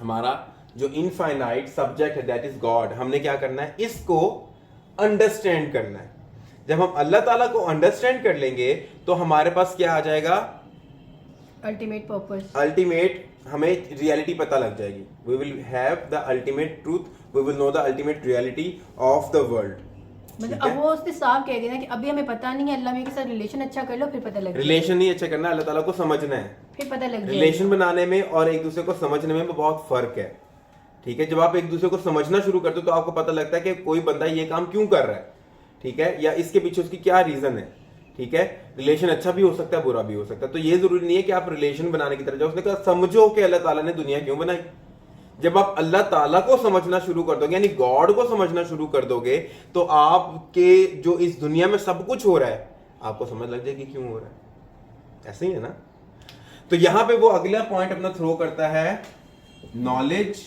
हमारा जो इनफाइनाइट सब्जेक्ट है, दैट इज गॉड, हमने क्या करना है, इसको अंडरस्टैंड करना है। जब हम अल्लाह ताला को अंडरस्टैंड कर लेंगे तो हमारे पास क्या आ जाएगा, अल्टीमेट पर्पस, अल्टीमेट, हमें रियलिटी पता लग जाएगी। We will have the ultimate truth, we will know the ultimate reality of the world. मतलब अब वो उसने साफ कह दिया ना कि अभी हमें पता नहीं है, अल्लाह में के साथ रिलेशन अच्छा कर लो फिर पता लग रिलेशन नहीं अच्छा करना, अल्लाह ताला को समझना है, फिर पता लग जाएगा। रिलेशन बनाने में और एक दूसरे को समझने में बहुत फर्क है। ठीक है, जब आप एक दूसरे को समझना शुरू करते हो तो आपको पता लगता है कि कोई बंदा ये काम क्यों कर रहा है। ठीक है, या इसके पीछे उसकी क्या रीजन है। ठीक है, रिलेशन अच्छा भी हो सकता है, बुरा भी हो सकता है। तो ये जरूरी नहीं है कि आप रिलेशन बनाने की तरफ जाओ। उसने कहा समझो कि अल्लाह ताला ने दुनिया क्यों बनाई। जब आप अल्लाह ताला को समझना शुरू कर दोगे, यानी गॉड को समझना शुरू कर दोगे, तो आपके जो इस दुनिया में सब कुछ हो रहा है, आपको समझ लग जाएगी क्यों हो रहा है। ऐसे ही है ना। तो यहां पे वो अगला पॉइंट अपना थ्रो करता है, नॉलेज,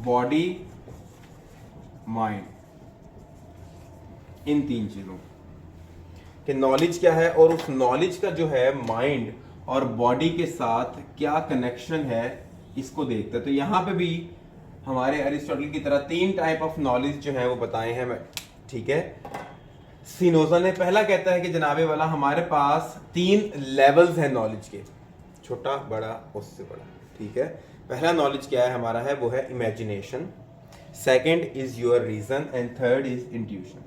बॉडी, माइंड, इन तीन चीजों कि नॉलेज क्या है और उस नॉलेज का जो है माइंड और बॉडी के साथ क्या कनेक्शन है, इसको देखते हैं। तो यहां पे भी हमारे अरिस्टोटल की तरह तीन टाइप ऑफ नॉलेज जो है वो बताए हैं। ठीक है, स्पिनोजा ने पहला कहता है कि जनाबे वाला हमारे पास तीन लेवल्स हैं नॉलेज के, छोटा, बड़ा, उससे बड़ा। ठीक है, पहला नॉलेज क्या है हमारा, है वो है imagination, second is your reason and third is intuition.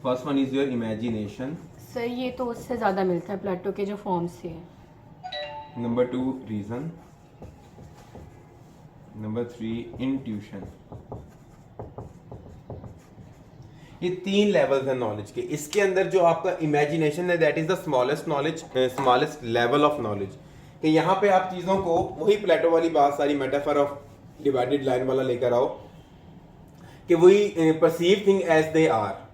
First one is your imagination. Sir ये तो उससे ज्यादा मिलता है प्लेटो के जो फॉर्म से। Number two reason, number three intuition. ये तीन लेवल्स हैं नॉलेज के। इसके अंदर जो आपका इमेजिनेशन है, that is the smallest knowledge, smallest level of knowledge. कि यहाँ पे आप चीजों को, वही प्लेटो वाली बात, सारी मेटाफर ऑफ डिवाइडेड लाइन वाला लेकर आओ कि वही perceive thing as they are.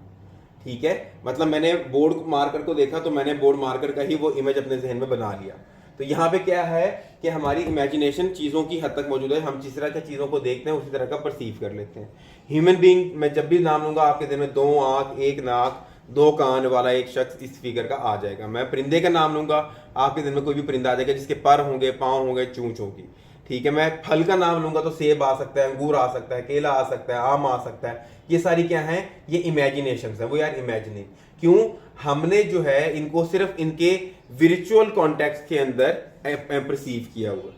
ठीक है, मतलब मैंने बोर्ड मार्कर को देखा तो मैंने बोर्ड मार्कर का ही वो इमेज अपने जहन में बना लिया। तो यहाँ पे क्या है कि हमारी इमेजिनेशन चीज़ों की हद तक मौजूद है। हम जिस तरह की चीज़ों को देखते हैं उसी तरह का परसीव कर लेते हैं। ह्यूमन बीइंग, मैं जब भी नाम लूंगा आपके दिल में दो आंख, एक नाक, दो कान वाला एक शख्स इस फिगर का आ जाएगा। मैं परिंदे का नाम लूंगा, आपके दिल में कोई भी परिंदा आ जाएगा जिसके पर होंगे, पाँव होंगे, चूंच होगी। ठीक है, मैं फल का नाम लूंगा तो सेब आ सकता है, अंगूर आ सकता है, केला आ सकता है, आम आ सकता है। ये सारी क्या है, ये इमेजिनेशंस है। वो यार इमेजिनिंग क्यों, हमने जो है इनको सिर्फ इनके विर्चुअल कॉन्टेक्स्ट के अंदर परसीव किया हुआ।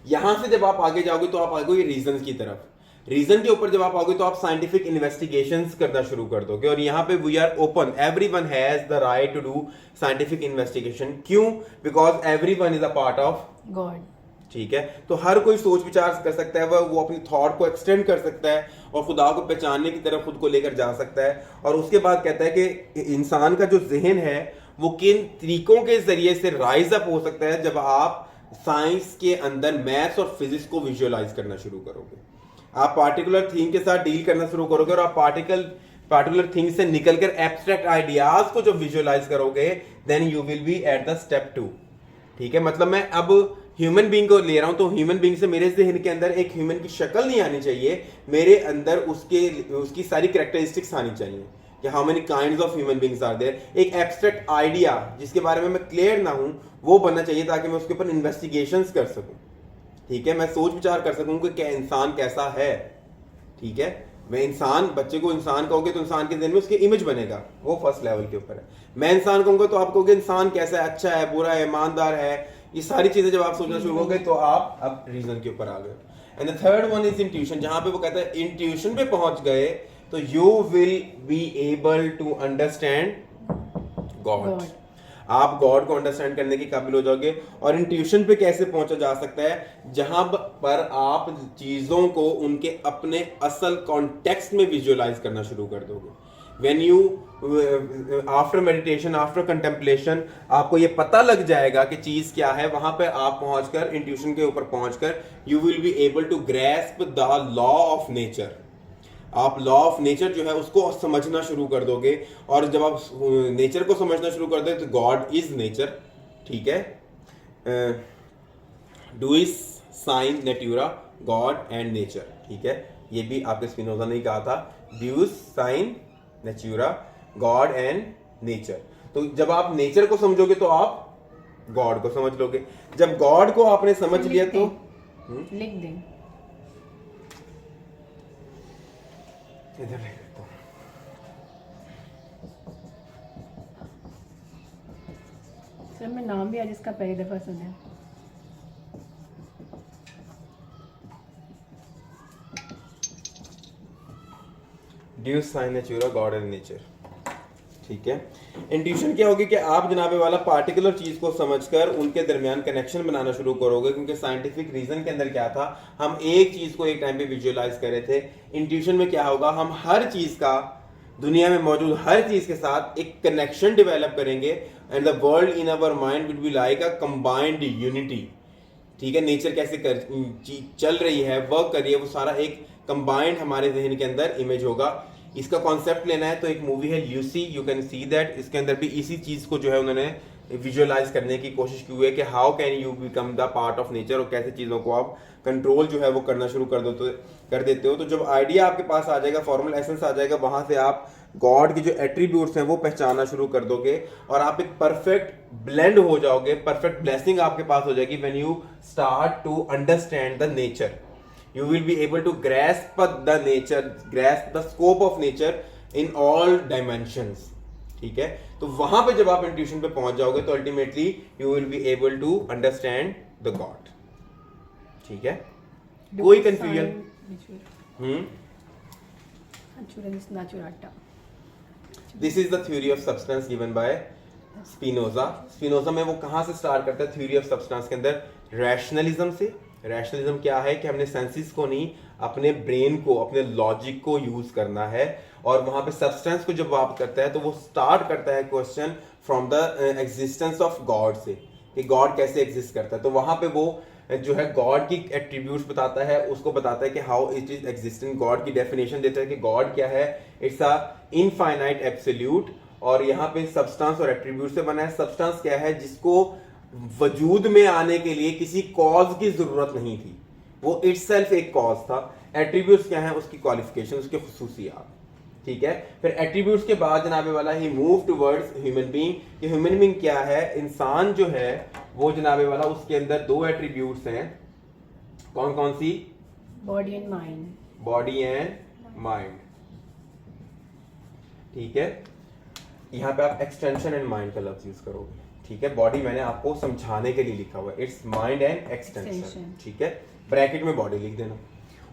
यहां से जब आप आगे जाओगे तो आप आगे रीजन की तरफ, रीजन के ऊपर जब आप आओगे तो आप साइंटिफिक इन्वेस्टिगेशंस करना शुरू कर दोगे। और यहाँ पे we are open, everyone has the right to do scientific investigation. क्यों, because everyone is a part of God. ठीक है, तो हर कोई सोच विचार कर सकता है, वो अपनी थॉट को एक्सटेंड कर सकता है और खुदा को पहचानने की तरफ खुद को लेकर जा सकता है। और उसके बाद कहता है कि इंसान का जो जहन है वो किन तरीकों के जरिए से राइज अप हो सकता है, जब आप साइंस के अंदर मैथ्स और फिजिक्स को विजुअलाइज करना शुरू करोगे। आप पार्टिकुलर थीम के साथ डील करना शुरू करोगे और आप पार्टिकुलर थिंग से निकलकर एब्स्ट्रैक्ट आइडियाज को जब विजुअलाइज करोगे, then you will be at the step 2। ठीक है, मतलब मैं अब ह्यूमन बीइंग को ले रहा हूं तो ह्यूमन बीइंग से मेरे जहन के अंदर एक ह्यूमन की शक्ल नहीं आनी चाहिए, मेरे अंदर उसकी सारी कैरेक्टरिस्टिक्स आनी चाहिए कि how many kinds of human beings are there. एक एब्स्ट्रैक्ट आइडिया जिसके बारे में मैं क्लियर ना हूं वो बनना चाहिए ताकि मैं उसके ऊपर इन्वेस्टिगेशंस कर सकूं। ठीक है, मैं सोच विचार कर सकूं कि क्या इंसान कैसा है, ठीक है। मैं इंसान, बच्चे को इंसान कहोगे तो इंसान के दिन में उसकी इमेज बनेगा, वो फर्स्ट लेवल के ऊपर है। मैं इंसान कहूंगा तो आप कहोगे इंसान कैसा है, अच्छा है, बुरा है, ईमानदार है, ये सारी चीजें जब आप सोचना शुरू हो गए तो आप अब रीजन के ऊपर आ गए। And the third one is intuition, जहां पे वो कहता है इंट्यूशन पे पहुंच गए तो you will be able to understand God. आप गॉड को अंडरस्टैंड करने के काबिल हो जाओगे। और इंट्यूशन पे कैसे पहुंचा जा सकता है, जहां पर आप चीजों को उनके अपने असल कॉन्टेक्स्ट में विजुअलाइज करना शुरू कर दोगे। When you after meditation, after contemplation, आपको ये पता लग जाएगा कि चीज क्या है, वहां पे आप पहुंचकर इंट्यूशन के ऊपर पहुंचकर you will be able to grasp the law of nature. आप लॉ ऑफ नेचर जो है उसको समझना शुरू कर दोगे। और जब आप नेचर को समझना शुरू कर दोगे तो गॉड इज नेचर, ठीक है। डुइस साइन नेट्यूरा, गॉड एंड नेचर, ठीक है। ये भी आपके स्पिनोजा ने कहा था, ड्यूस साइन नेचूरा, गॉड एंड नेचर। तो जब आप नेचर को समझोगे तो आप गॉड को समझ लोगे। जब गॉड को आपने समझ लिया तो लिख दें, इधर लिख देता हूं। सर मैं नाम भी आज इसका पहली दफा सुना। ड्यूस साइन नेचुरा, गॉड एंड नेचर, ठीक है। इंट्यूशन क्या होगी कि आप जनाबे वाला पार्टिकुलर चीज को समझकर उनके दरमियान कनेक्शन बनाना शुरू करोगे। क्योंकि साइंटिफिक रीजन के अंदर क्या था, हम एक चीज को एक टाइम पे विजुअलाइज कर रहे थे। इंट्यूशन में क्या होगा, हम हर चीज का, दुनिया में मौजूद हर चीज के साथ एक कनेक्शन डेवलप करेंगे। And the world in our mind will be like a combined unity, ठीक है। नेचर कैसे चल रही है, वर्क कर रही है, वो सारा एक कंबाइंड हमारे जहन के अंदर इमेज होगा। इसका कॉन्सेप्ट लेना है तो एक मूवी है Lucy, you can see that. इसके अंदर भी इसी चीज को जो है उन्होंने विजुअलाइज करने की कोशिश की हुई है कि how can you become the part of nature, और कैसे चीजों को आप कंट्रोल जो है वो करना शुरू कर देते हो। तो जब आइडिया आपके पास आ जाएगा, फॉर्मल एसेंस आ जाएगा, वहां से आप गॉड के जो एट्रीब्यूट्स हैं वो पहचानना शुरू कर दोगे और आप एक परफेक्ट ब्लेंड हो जाओगे। परफेक्ट ब्लेसिंग आपके पास हो जाएगी when you start to understand the nature. You will be able to grasp the nature, grasp the scope of nature in all dimensions, ठीक है। तो वहां पे जब आप इंट्यूशन पे पहुंच जाओगे तो ultimately you will be able to understand the God, ठीक है। कोई confusion? This is the theory of substance given by Spinoza. Spinoza में वो कहां से स्टार्ट करता है थ्योरी ऑफ सब्सटेंस के अंदर? रैशनलिज्म से। रैशनलिज्म क्या है कि हमने सेंसेस को नहीं, अपने ब्रेन को, अपने लॉजिक को यूज करना है। और वहां पे सब्सटेंस को जब बात करता है तो वो स्टार्ट करता है question from the existence of God से, कि गॉड कैसे एग्जिस्ट करता है। तो वहां पे वो जो है गॉड की एट्रीब्यूट्स बताता है, उसको बताता है कि how it is existing. God की डेफिनेशन देता है कि गॉड क्या है, इट्स अ इनफाइनाइट एब्सोल्यूट। और यहाँ पे सब्सटेंस और एट्रीब्यूट से बना है। सब्सटेंस क्या है, जिसको वजूद में आने के लिए किसी कॉज की जरूरत नहीं थी, वो इटसेल्फ एक कॉज था। एट्रीब्यूट्स क्या है, उसकी क्वालिफिकेशन, उसके खुसूसियात, ठीक है। फिर एट्रीब्यूट्स के बाद जनाबे वाला ही मूव टुवर्ड्स ह्यूमन बीइंग। कि ह्यूमन बीइंग क्या है, इंसान जो है वो जनाबे वाला, उसके अंदर दो एट्रीब्यूट्स हैं। कौन कौन सी? Body and mind. Body and mind, ठीक है। यहाँ पे आप एक्सटेंशन एंड माइंड का लफ्ज यूज करोगे, ठीक है। बॉडी मैंने आपको समझाने के लिए लिखा हुआ है, इट्स माइंड एंड एक्सटेंशन, ठीक है। ब्रैकेट में बॉडी लिख देना।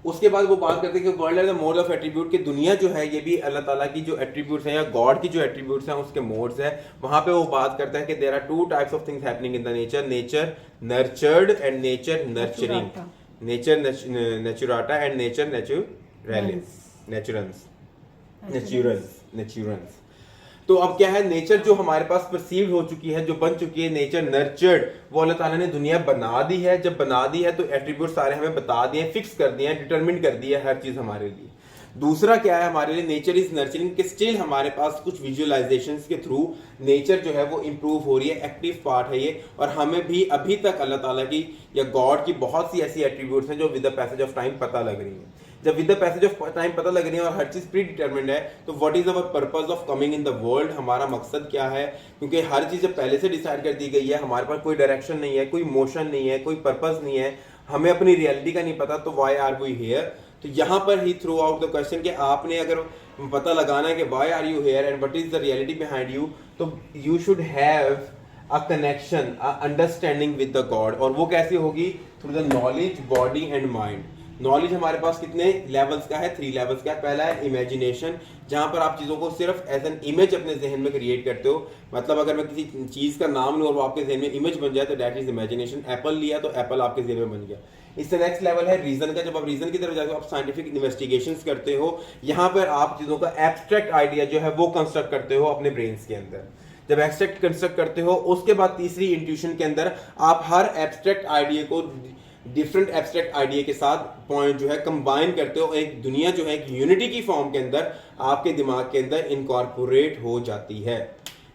उसके बाद वो बात करते हैं कि world are the mode of attribute, कि दुनिया जो है ये भी अल्लाह ताला की जो एट्रीब्यूट्स हैं या गॉड की जो एट्रीब्यूट्स हैं उसके मोड्स है। वहां पे वो बात करता है कि there are two types of things happening in the nature, nature nurtured and nature nurturing. Nature नेचुराटा एंड नेचर नेचुरलिस, नेचुरल्स। तो अब क्या है, नेचर जो हमारे पास परसीव हो चुकी है, जो बन चुकी है, नेचर नर्चर्ड, वो अल्लाह ताला ने दुनिया बना दी है। जब बना दी है तो एट्रीब्यूट सारे हमें बता दिए, फिक्स कर दिए हैं, डिटरमिन कर दिया है हर चीज हमारे लिए। दूसरा क्या है हमारे लिए, नेचर इज नर्चरिंग, कि स्टिल हमारे पास कुछ विजुअलाइजेशंस के थ्रू नेचर जो है वो इंप्रूव हो रही है, एक्टिव पार्ट है ये। और हमें भी अभी तक अल्लाह ताला की या गॉड की बहुत सी ऐसी एट्रीब्यूट्स हैं जो with the passage of time पता लग रही हैं। जब with the passage of time पता लग रही है और हर चीज प्री डिटरमिन्ड है, तो what is our purpose of coming in the world, हमारा मकसद क्या है? क्योंकि हर चीज जब पहले से डिसाइड कर दी गई है, हमारे पास कोई डायरेक्शन नहीं है, कोई मोशन नहीं है, कोई पर्पस नहीं है, हमें अपनी रियलिटी का नहीं पता, तो वाई आर वी हेयर। तो यहाँ पर ही थ्रू आउट द क्वेश्चन कि आपने अगर पता लगाना है कि why are you here and what is the reality behind you, तो you should have a connection, a understanding with the God. और वो कैसे होगी? Through the knowledge, body and mind. Knowledge हमारे पास कितने लेवल्स का है? 3 लेवल्स का है। पहला है इमेजिनेशन, जहां पर आप चीजों को सिर्फ एज एन इमेज अपने जहन में क्रिएट करते हो। मतलब अगर मैं किसी चीज का नाम लूं और वो आपके जहन में इमेज बन जाए तो दैट इज इमेजिनेशन। एप्पल लिया तो एप्पल आपके जहन में बन गया। इससे नेक्स्ट लेवल है रीजन का। जब आप रीजन की तरफ जाते हो, आप साइंटिफिक इन्वेस्टिगेशंस करते हो, यहाँ पर आप चीजों का एब्स्ट्रैक्ट आइडिया जो है वो कंस्ट्रक्ट करते हो अपने ब्रेन्स के अंदर। जब एब्स्ट्रैक्ट कंस्ट्रक्ट करते हो, उसके बाद तीसरी इंट्यूशन के अंदर आप हर एब्स्ट्रैक्ट आइडिया को डिफरेंट एब्स्ट्रैक्ट आइडिया के साथ पॉइंट जो है कंबाइन करते हो, एक दुनिया जो है एक यूनिटी की फॉर्म के अंदर आपके दिमाग के अंदर इनकॉर्पोरेट हो जाती है।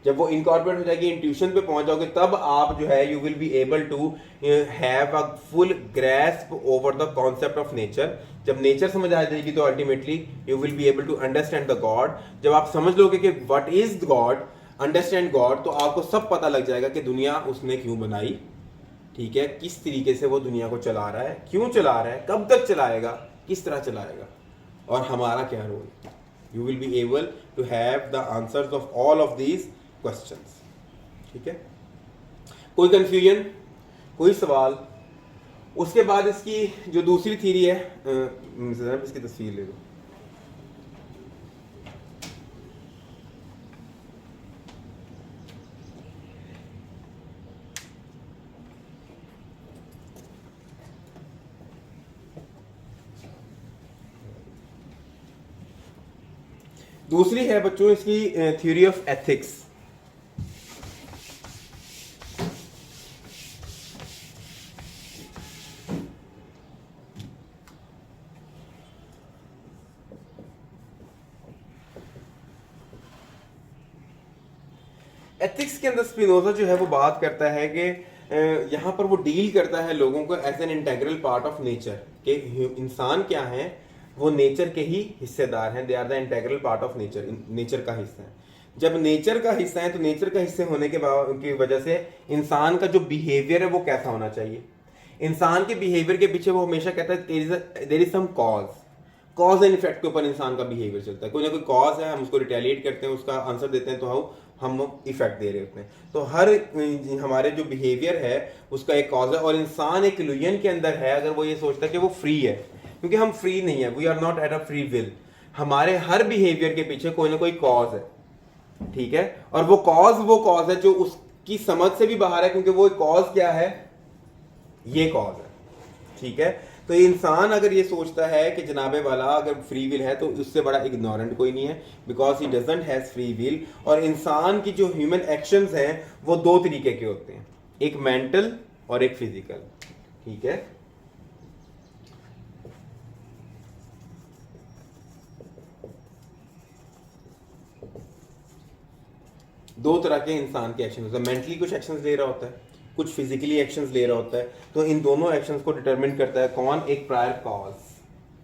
जब वो इनकॉर्पोरेट हो जाएगी, इंट्यूशन पे पहुंच जाओगे, तब आप जो है you will be able to have a full grasp over the concept of nature. जब नेचर समझ आ जाएगी तो ultimately you will be able to understand the God. जब आप समझ लोगे कि what is God, understand God, तो आपको सब पता लग जाएगा कि दुनिया उसने क्यों बनाई, ठीक है, किस तरीके से वो दुनिया को चला रहा है, क्यों चला रहा है, कब तक चलाएगा, किस तरह चलाएगा, और हमारा क्या role. You will be able to have the answers of all of these questions. ठीक है, कोई कंफ्यूजन, कोई सवाल? उसके बाद इसकी जो दूसरी थ्योरी है, इसकी तस्वीर ले लो। दूसरी है बच्चों इसकी थ्योरी ऑफ एथिक्स। एथिक्स के अंदर स्पिनोजा जो है वो बात करता है कि यहाँ पर वो डील करता है लोगों को as an integral part of nature, कि इंसान क्या है, वो नेचर के ही हिस्सेदार हैं। They are the integral part of nature, nature का हिस्सा है। जब नेचर का हिस्सा है तो नेचर का हिस्से होने की वजह से इंसान का जो बिहेवियर है वो कैसा होना चाहिए। इंसान के बिहेवियर के पीछे वो हमेशा कहता है there is some cause and effect के ऊपर इंसान का बिहेवियर चलता है। कोई ना कोई कॉज है, हम उसको रिटेलिएट करते हैं, उसका आंसर देते हैं, तो हम इफेक्ट दे रहे होते हैं। तो हर हमारे जो बिहेवियर है उसका एक कॉज है। और इंसान एक इल्यूजन के अंदर है अगर वो ये सोचता है कि वो फ्री है, क्योंकि हम फ्री नहीं है, we are not at a free will. हमारे हर बिहेवियर के पीछे कोई ना कोई कॉज है, ठीक है, और वो कॉज है जो उसकी समझ से भी बाहर है, क्योंकि वो कॉज क्या है, ये कॉज है, ठीक है। तो इंसान अगर ये सोचता है कि जनाबे वाला अगर फ्री विल है तो उससे बड़ा इग्नोरेंट कोई नहीं है, because he doesn't has free will. और इंसान की जो ह्यूमन एक्शंस हैं वो 2 तरीके के होते हैं, एक मेंटल और एक फिजिकल, ठीक है। दो तरह के इंसान के एक्शन होते हैं, मेंटली कुछ एक्शंस ले रहा होता है, कुछ फिजिकली एक्शंस ले रहा होता है। तो इन दोनों एक्शंस को डिटरमिन करता है कौन, एक प्रायर कॉज।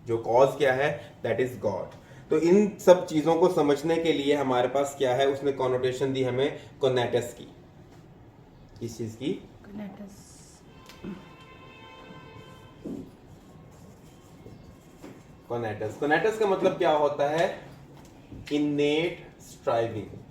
जो कॉज क्या है, दैट इज गॉड। तो इन सब चीजों को समझने के लिए हमारे पास क्या है, उसने कॉनोटेशन दी हमें कोनेटस की। किस चीज की? कोनेटस। कोनेटस का मतलब क्या होता है, इनेट स्ट्राइविंग।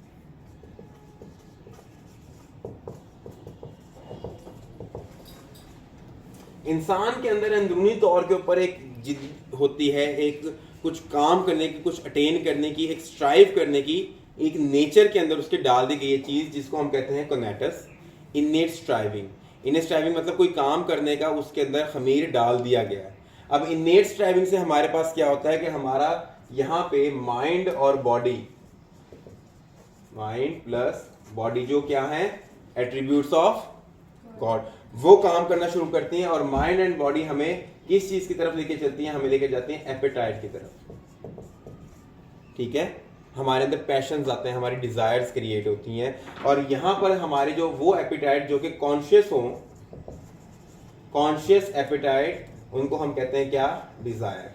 इंसान के अंदर अंदरूनी तौर के ऊपर एक जिद होती है, एक कुछ काम करने की, कुछ अटेन करने की, एक स्ट्राइव करने की, एक नेचर के अंदर उसके डाल दी गई ये चीज जिसको हम कहते हैं कोनेटस, इनेट स्ट्राइविंग। इनेट स्ट्राइविंग मतलब कोई काम करने का उसके अंदर खमीर डाल दिया गया है। अब इनेट स्ट्राइविंग से हमारे पास क्या होता है कि हमारा यहाँ पे माइंड और बॉडी, माइंड प्लस बॉडी जो क्या है, एट्रीब्यूट्स ऑफ गॉड, वो काम करना शुरू करती हैं। और माइंड एंड बॉडी हमें किस चीज की तरफ लेके चलती हैं, हमें लेके जाती हैं एपेटाइट की तरफ, ठीक है। हमारे अंदर पैशंस आते हैं, हमारी डिजायर्स क्रिएट होती हैं, और यहां पर हमारे जो वो एपेटाइट जो कि कॉन्शियस हो, कॉन्शियस एपेटाइट, उनको हम कहते हैं क्या, डिजायर।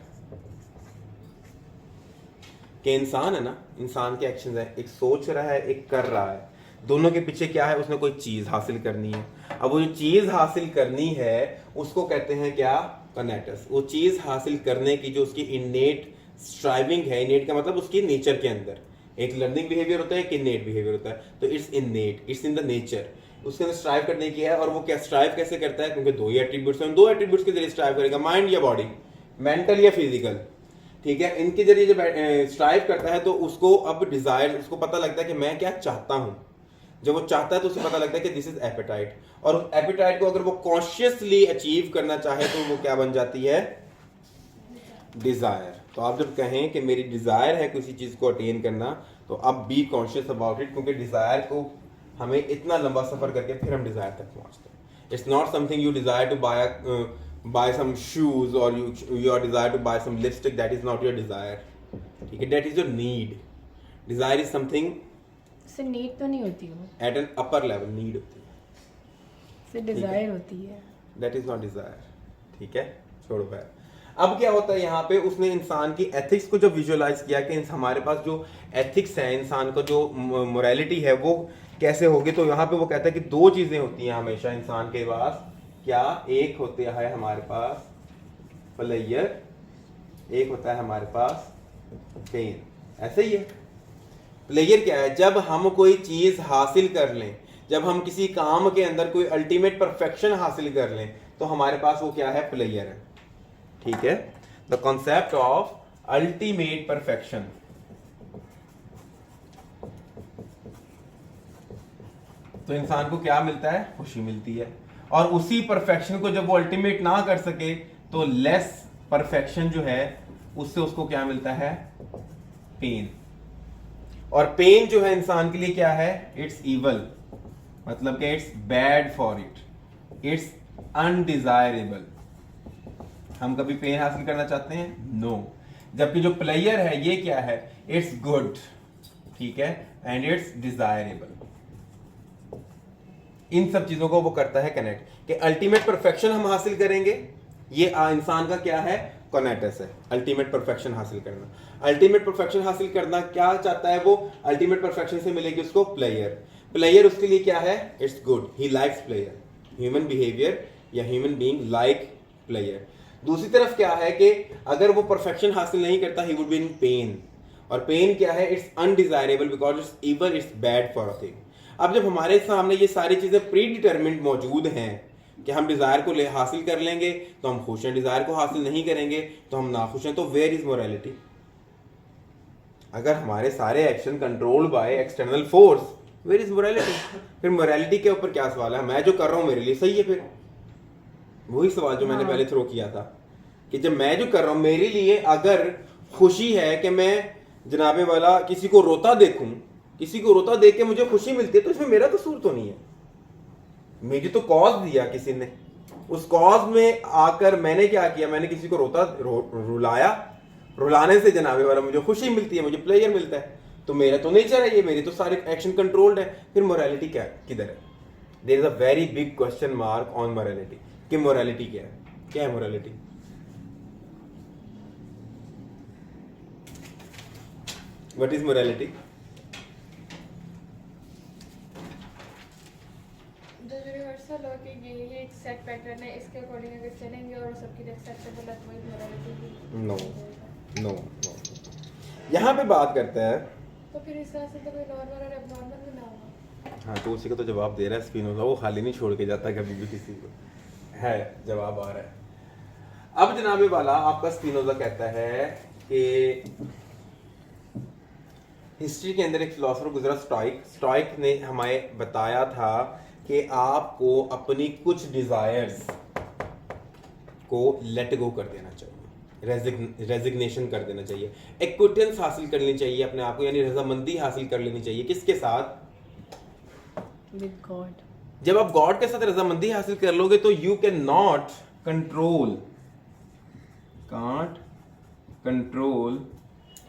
कि इंसान है ना, इंसान के एक्शंस है, एक सोच रहा है, एक कर रहा है। दोनों के पीछे क्या है, उसने कोई चीज हासिल करनी है। अब वो जो चीज हासिल करनी है उसको कहते हैं क्या, कनेटस। वो चीज हासिल करने की जो उसकी इनेट स्ट्राइविंग है, इनेट का मतलब उसकी नेचर के अंदर, एक लर्निंग बिहेवियर होता है, एक इनेट बिहेवियर होता है, तो it's इनेट, it's in the nature, उसके अंदर स्ट्राइव करने की है। और वो क्या स्ट्राइव कैसे करता है, क्योंकि दो ही एट्रीब्यूट्स हैं, दो एट्रीब्यूट्स के जरिए स्ट्राइव करेगा, माइंड या बॉडी, मेंटल या फिजिकल, ठीक है। इनके जरिए जब स्ट्राइव करता है तो उसको अब डिजायर, उसको पता लगता है कि मैं क्या चाहता हूं। जब वो चाहता है तो उसे पता लगता है कि दिस इज एपेटाइट, और उस एपेटाइट को अगर वो कॉन्शियसली अचीव करना चाहे तो वो क्या बन जाती है, डिजायर। तो आप जब कहें कि मेरी डिजायर है किसी चीज को अटेन करना, तो अब बी कॉन्शियस अबाउट इट, क्योंकि डिजायर को हमें इतना लंबा सफर करके फिर हम डिजायर तक पहुंचते हैं। It's not something you desire to buy some shoes और you are desire to buy some lipstick, that is not your desire, ठीक है, that is your need. Desire is something इससे नीड तो नहीं होती वो, at an upper level, need होती है, इससे डिजायर होती है, that is not desire, ठीक है, छोड़ो भाई। अब क्या होता है यहाँ पे, उसने इंसान की एथिक्स को जब विजुअलाइज किया कि हमारे पास जो एथिक्स है, इंसान का जो मोरालिटी है वो कैसे होगी, तो यहाँ पे वो कहता है कि दो चीजें होती हैं हमेशा इंसान के पास, क्या, एक होते है हमारे पास प्लेयर, एक होता है हमारे पास पेन। ऐसे ही है, प्लेयर क्या है, जब हम कोई चीज हासिल कर लें, जब हम किसी काम के अंदर कोई अल्टीमेट परफेक्शन हासिल कर लें, तो हमारे पास वो क्या है, प्लेयर है, ठीक है। The concept of ultimate perfection, तो इंसान को क्या मिलता है, खुशी मिलती है। और उसी परफेक्शन को जब वो अल्टीमेट ना कर सके तो लेस परफेक्शन जो है उससे उसको क्या मिलता है, पेन। और पेन जो है इंसान के लिए क्या है, इट्स इवल, मतलब कि it's bad for it, it's undesirable. हम कभी पेन हासिल करना चाहते हैं, नो। जबकि जो प्लेयर है ये क्या है, इट्स गुड, ठीक है, एंड इट्स डिजायरेबल। इन सब चीजों को वो करता है कनेक्ट, कि अल्टीमेट परफेक्शन हम हासिल करेंगे, ये इंसान का क्या है, कनेक्टस है, अल्टीमेट परफेक्शन हासिल करना। अल्टीमेट परफेक्शन हासिल करना क्या चाहता है वो, अल्टीमेट परफेक्शन से मिलेगी उसको प्लेयर। प्लेयर उसके लिए क्या है, it's good, he likes player, human behaviour या ह्यूमन बीइंग लाइक प्लेयर। दूसरी तरफ क्या है कि अगर वो परफेक्शन हासिल नहीं करता, he would be in pen, और पेन क्या है, it's undesirable because it's evil, it's bad for a thing. अब जब हमारे सामने ये सारी चीजें प्री डिटरमिन्ड मौजूद हैं कि हम डिजायर को हासिल कर लेंगे तो हम खुश हैं, डिजायर को हासिल नहीं करेंगे तो हम नाखुश हैं, तो वेयर इज मोरालिटी। अगर हमारे सारे action control by external force, where is morality. फिर मोरालिटी के ऊपर क्या सवाल है, मैं जो कर रहा हूं मेरे लिए सही है, फिर वही सवाल जो मैंने पहले थ्रो किया था कि जब मैं जो कर रहा हूं मेरे लिए अगर खुशी है कि मैं जनाबे वाला किसी को रोता देखूं, किसी को रोता देख के मुझे खुशी मिलती है, तो इसमें मेरा कसूर तो नहीं है, मुझे तो कॉज दिया किसी ने, उस कॉज में आकर मैंने क्या किया, मैंने किसी को रुलाया, रुलाने से जनाबे वाला मुझे खुशी मिलती है, मुझे प्लेजर मिलता है, तो मेरा तो नेचर है ये, मेरी तो सारे एक्शन कंट्रोल्ड है। फिर मोरालिटी क्या किधर है, there is a very big question mark on morality, कि मोरालिटी क्या है, क्या है morality. What is morality? Universal हो कि ये एक सेट पैटर्न है, इसके अकॉर्डिंग अगर चलेंगे और सबके लिए एक्सेप्टेबल है तो वही मोरालिटी। नो नो नो, यहाँ पे बात करता है, तो फिर इस तरह से तो कोई नॉर्मल और एबनॉर्मल भी ना होगा। हाँ तो उसी का तो जवाब दे रहा है स्पिनोजा, वो खाली नहीं छोड़ के जाता कभी भी किसी को, है जवाब आ रहा है। अब जनाबे वाला आपका स्पिनोजा कहता है कि हिस्ट्री के अंदर एक फिलोसोफर गुजरा स्टोइक ने हमें बताया था कि आपको अपनी कुछ डिजायर्स को लेट गो कर देना चाहिए, रेजिग्नेशन कर देना चाहिए, एक्विटेंस हासिल कर लेनी चाहिए अपने आप को, यानी रजामंदी हासिल कर लेनी चाहिए। किसके साथ? With God. जब आप गॉड के साथ रजामंदी हासिल कर लोगे तो you can not control, can't control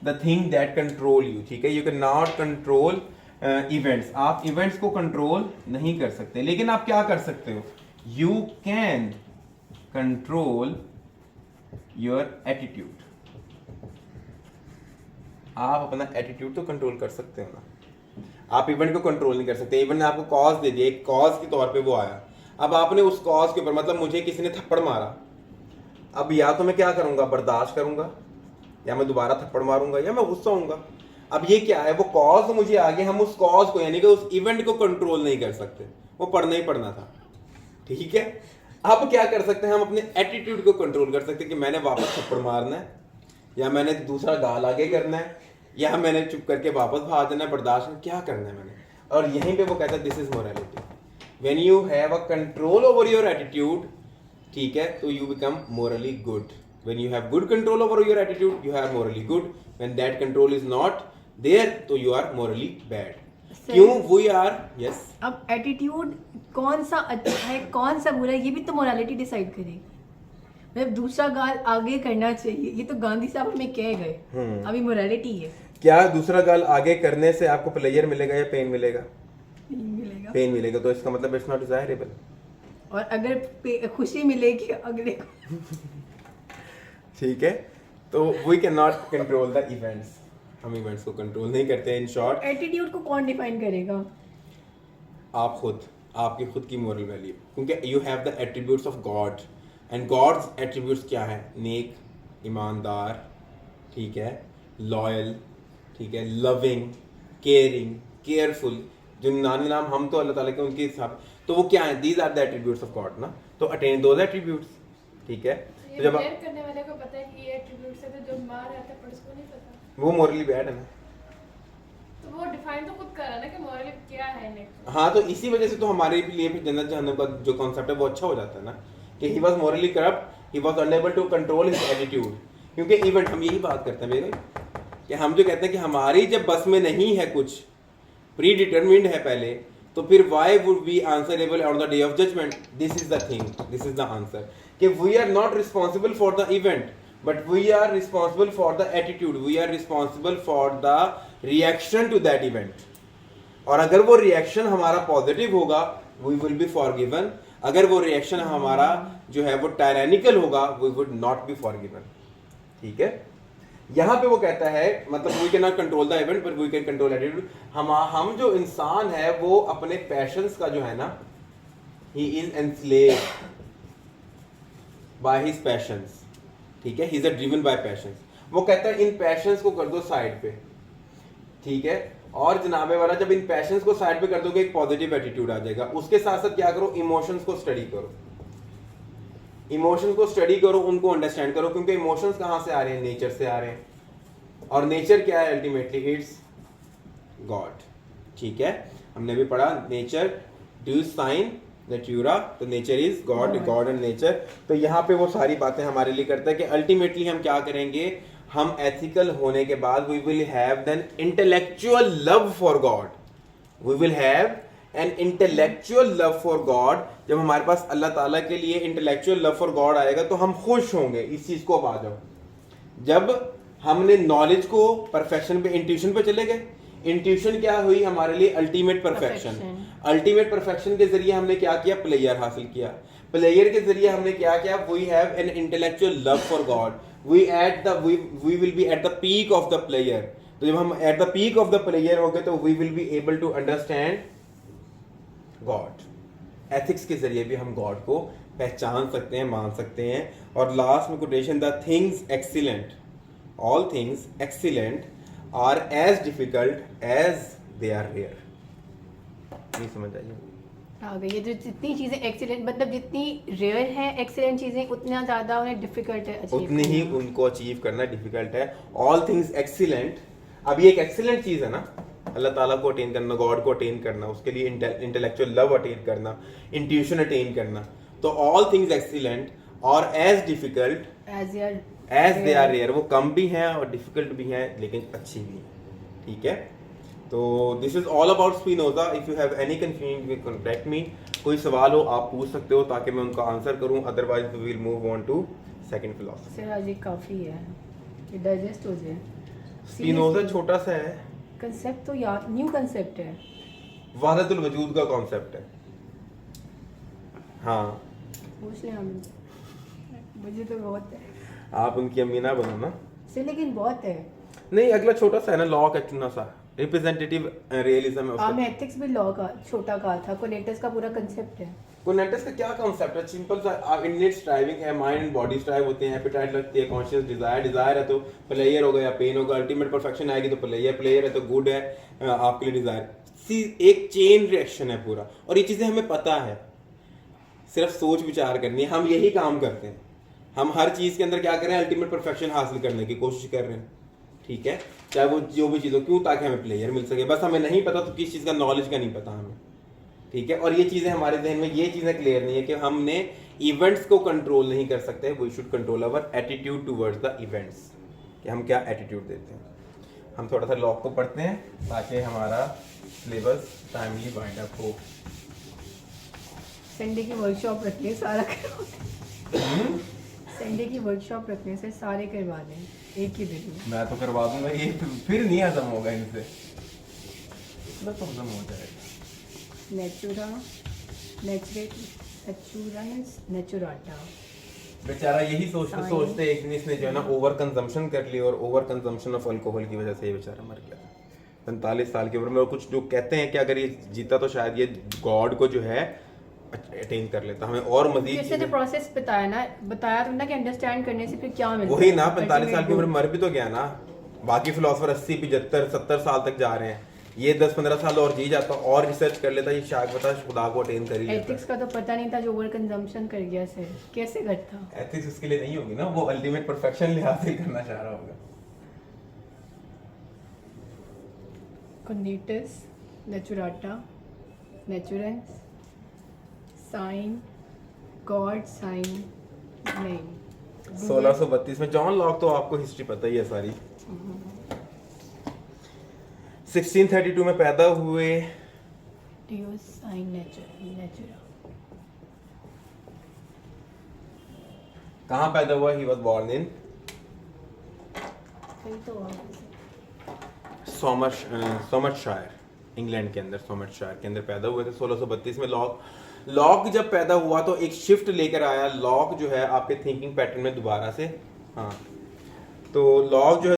the thing that control you, ठीक है, you can not control events, आप इवेंट्स को कंट्रोल नहीं कर सकते, लेकिन आप क्या कर सकते हो, you can control your attitude, आप अपना एटीट्यूड तो कंट्रोल कर सकते हो ना। आप इवेंट को कंट्रोल नहीं कर सकते। इवेंट ने आपको कॉज दे दिया, एक कॉज के तौर पे वो आया, अब आपने उस कॉज के ऊपर, मतलब मुझे किसी ने थप्पड़ मारा, अब या तो मैं क्या करूंगा, बर्दाश्त करूंगा, या मैं दोबारा थप्पड़ मारूंगा, या मैं गुस्सा होऊंगा। अब ये क्या है, वो कॉज मुझे आगे, हम उस कॉज को यानी कि उस इवेंट को कंट्रोल नहीं कर सकते, वो पढ़ना ही पढ़ना था, ठीक है। अब क्या कर सकते हैं, हम अपने एटीट्यूड को कंट्रोल कर सकते हैं कि मैंने वापस थप्पड़ मारना है, या मैंने दूसरा गाल आगे करना है, या मैंने चुप करके वापस भाग देना है, बर्दाश्त में क्या करना है मैंने। और यहीं पे वो कहता है this is morality, when you have a control over your attitude, ठीक है, तो you become morally good. When you have good control over your attitude you have morally good, when that control is not there तो you are morally bad. क्यों we are, yes. अब attitude कौन सा अच्छा है कौन सा बुरा है ये भी तो मोरालिटी डिसाइड करेगी। मतलब दूसरा गाल आगे करना चाहिए, ये तो गांधी साहब हमें कह गए, अभी मोरालिटी है। क्या दूसरा गाल आगे करने से आपको प्लेजर मिलेगा या पेन मिलेगा? मिलेगा। पेन मिलेगा, तो इसका मतलब इट्स नॉट डिजायरेबल। और अगर खुशी मिलेगी अगले को, ठीक है, तो we can not control the events, हम इवेंट्स को कंट्रोल नहीं करते। इन शॉर्ट एटीट्यूड को कौन डिफाइन करेगा? आप खुद, आपकी खुद की मोरल वैल्यू, क्योंकि you have the attributes of God, and God's attributes क्या है? नेक, ईमानदार, ठीक है, लॉयल, ठीक है, लविंग, केयरिंग, केयरफुल, जो नानी नाम हम तो अल्लाह ताला के उनके हिसाब, तो वो क्या है? These are the attributes of God ना, तो अटेन दोज एट्रीब्यूट्स, ठीक है। तो जब केयर करने वाले को पता है कि ये एट्रीब्यूट्स है, तो जो मार रहा था पर उसको नहीं पता, वो मोरली बैड है ना, तो वो डिफाइन तो खुद कर रहा है ना कि मोरली क्या है नेक्स्ट। हाँ, तो इसी वजह से तो हमारे लिए फिर जन्नत जहन्नम का जो कॉन्सेप्ट है वो अच्छा हो जाता है ना, कि he was morally corrupt, he was unable to control his attitude. क्योंकि इवेंट, हम यही बात करते हैं मेरे, कि हम जो कहते हैं कि हमारी जब बस में नहीं है, कुछ प्री डिटरमिन्ड है पहले, तो फिर why would we answerable on the day of judgement? This is the thing, this is the answer, कि we are not responsible for the event, but we are responsible for the attitude, we are responsible for the reaction to that event. और अगर वो reaction हमारा positive होगा, we will be forgiven. अगर वो reaction हमारा जो है वो टायरेनिकल होगा, we would not be forgiven, ठीक है। यहाँ पे वो कहता है, मतलब we can not control the event but we can control attitude. हम जो इंसान है वो अपने पैशंस का जो है ना, he is enslaved by his patience, ठीक है, he is driven by patience. वो कहता है इन पैशंस को कर दो साइड पे, ठीक है, और जनाबे वाला जब इन पैशंस को साइड पे कर दोगे एक पॉजिटिव एटीट्यूड आ जाएगा। उसके साथ साथ क्या करो, इमोशंस को स्टडी करो, इमोशंस को स्टडी करो, उनको अंडरस्टैंड करो, क्योंकि इमोशंस कहाँ से आ रहे हैं? नेचर से आ रहे हैं, और नेचर क्या है? अल्टीमेटली इट्स गॉड, ठीक है। हमने भी पढ़ा नेचर डू साइन नेचुरा, तो nature is God, God and nature. तो यहाँ पे वो सारी बातें हमारे लिए करता है कि अल्टीमेटली हम क्या करेंगे, हम एथिकल होने के बाद we will have then intellectual love for God, we will have an intellectual love for God. जब हमारे पास अल्लाह ताला के लिए इंटेलेक्चुअल लव फॉर गॉड आएगा तो हम खुश होंगे। इस चीज को अब आ जाओ, जब हमने नॉलेज को परफेक्शन पे, इंट्यूशन पे चले गए, इंट्यूशन क्या हुई हमारे लिए? Ultimate perfection. अल्टीमेट परफेक्शन के जरिए हमने क्या किया? प्लेयर हासिल किया। प्लेयर के जरिए हमने क्या किया? We have an intellectual love for God, we will be at the peak of the prayer. तो जब हम at the peak of the prayer हो गए तो we will be able to understand God. Ethics के जरिए भी हम गॉड को पहचान सकते हैं, मान सकते हैं। और लास्ट में quotation, the things excellent, all things excellent are as difficult as they are rare. नहीं समझ आई? आ गई। ये जो जितनी चीजें एक्सीलेंट, मतलब जितनी रेयर है एक्सीलेंट चीजें, उतना ज्यादा उन्हें डिफिकल्ट है achieve उतनी ही करना। उनको अचीव करना डिफिकल्ट है। ऑल थिंग्स एक्सीलेंट, अब ये एक एक्सीलेंट चीज है ना, अल्लाह ताला को अटेन करना, गॉड को अटेन करना, उसके लिए इंटेलेक्चुअल लव अटेन करना, इंट्यूशन अटेन करना। तो ऑल थिंग्स एक्सीलेंट और as difficult as they are rare, वो कम भी हैं और डिफिकल्ट भी हैं लेकिन अच्छी भी हैं, ठीक है। तो this is all about Spinoza. If you have any confusion you can contact me. कोई सवाल हो आप पूछ सकते हो ताकि मैं उनका आंसर करूं, otherwise we will move on to second philosophy. Sir आज ये काफी है, ये डाइजेस्ट हो जाए। स्पिनोजा छोटा सा है, कंसेप्ट तो यार न्यू कंसेप्ट है, वहदतुल वजूद का कॉन्सेप्ट है। हाँ, पूछ लें हम, मुझे तो बहुत है आप उनकी अम्मी ना बनो ना। सर, लेकिन बहुत है। नहीं, अगला छोटा सा है ना, लॉक है चुना सा, रिप्रेजेंटेटिव रियलिज्म है उसका। आपने एथिक्स भी लॉ का छोटा कहा था, कोनेटस का पूरा कंसेप्ट है। कोनेटस का क्या कांसेप्ट है? सिंपल सा, इननेट स्ट्राइविंग है, माइंड एंड बॉडी स्ट्राइव होते हैं, एपेटाइट लगती है, कॉन्शियस डिजायर है तो प्लेयर होगा या पेन होगा, अल्टीमेट परफेक्शन आएगी तो प्लेयर है तो गुड है आपके लिए डिजायर। एक चेन रिएक्शन है पूरा, और ये चीजें हमें पता है, सिर्फ सोच विचार करनी है। हम यही काम करते हैं, हम हर चीज के अंदर क्या कर रहे हैं, अल्टीमेट परफेक्शन हासिल करने की कोशिश कर रहे हैं, ठीक है, चाहे वो जो भी चीज़ हो, क्यों? ताकि हमें प्लेयर मिल सके। बस हमें नहीं पता तो किस चीज़ का नॉलेज का नहीं पता हमें, ठीक है। और ये चीज़ें हमारे जहन में ये चीज़ें क्लियर नहीं है कि हमने इवेंट्स को कंट्रोल नहीं कर सकते, we should control our attitude towards the events, कि हम क्या एटीट्यूड देते हैं। हम थोड़ा सा लॉ को पढ़ते हैं ताकि हमारा सिलेबस टाइमली वाइंड अप हो। संडे की वर्कशॉप रखिए, सारा करवा दें। संडे की वर्कशॉप रखने से सारे करवा दें एक ही दिन में। मैं तो करवा दूंगा, ये फिर नहीं हजम होगा इनसे, बस तो हजम हो जाएगा। नेचुरा, नेचुरेट, नेचुरल्स, नेचुराटा। बेचारा यही सोचते Science. सोचते एक दिन इसने जो है ना ओवर कंजम्पशन कर ली, और ओवर कंजम्पशन ऑफ अल्कोहल की वजह से ये बेचारा मर गया 45 साल की उम्र में। और कुछ जो कहते हैं कि अगर ये जीता तो शायद ये गॉड को जो है अटेन कर लेता, हमें और मजीद जैसे जो प्रोसेस बताया तुमने कि अंडरस्टैंड करने से फिर क्या मिलता वही ना, Ultimate 45 साल की उम्र goal। में मर भी तो गया ना। बाकी फिलोसफर 80, 75, 70 साल तक जा रहे हैं, ये 10-15 साल और जी जाता और रिसर्च कर लेता, ये शायद पता खुदा को अटेन कर ही लेता। एथिक्स का तो पता नहीं था, जो ओवर कंजम्पशन कर गया से कैसे करता। एथिक्स उसके लिए नहीं होगी ना, वो अल्टीमेट परफेक्शन हासिल करना चाह रहा होगा। कोनेटस, नेचुराटा, नेचुरेंस, साइन, गॉड साइन, नहीं 1632 में जॉन लॉक, तो आपको हिस्ट्री पता ही है सारी। 1632 में पैदा हुए, डियो साइन नेचुरा। कहाँ पैदा हुआ? ही वाज बोर्न इन कहीं तो सोमरशायर, इंग्लैंड के अंदर, सोमरशायर के अंदर पैदा हुए थे 1632 में। लॉक जब पैदा हुआ तो एक शिफ्ट लेकर आया। लॉक जो है आपके थिंकिंग पैटर्न में दोबारा से, हाँ, तो लॉक जो है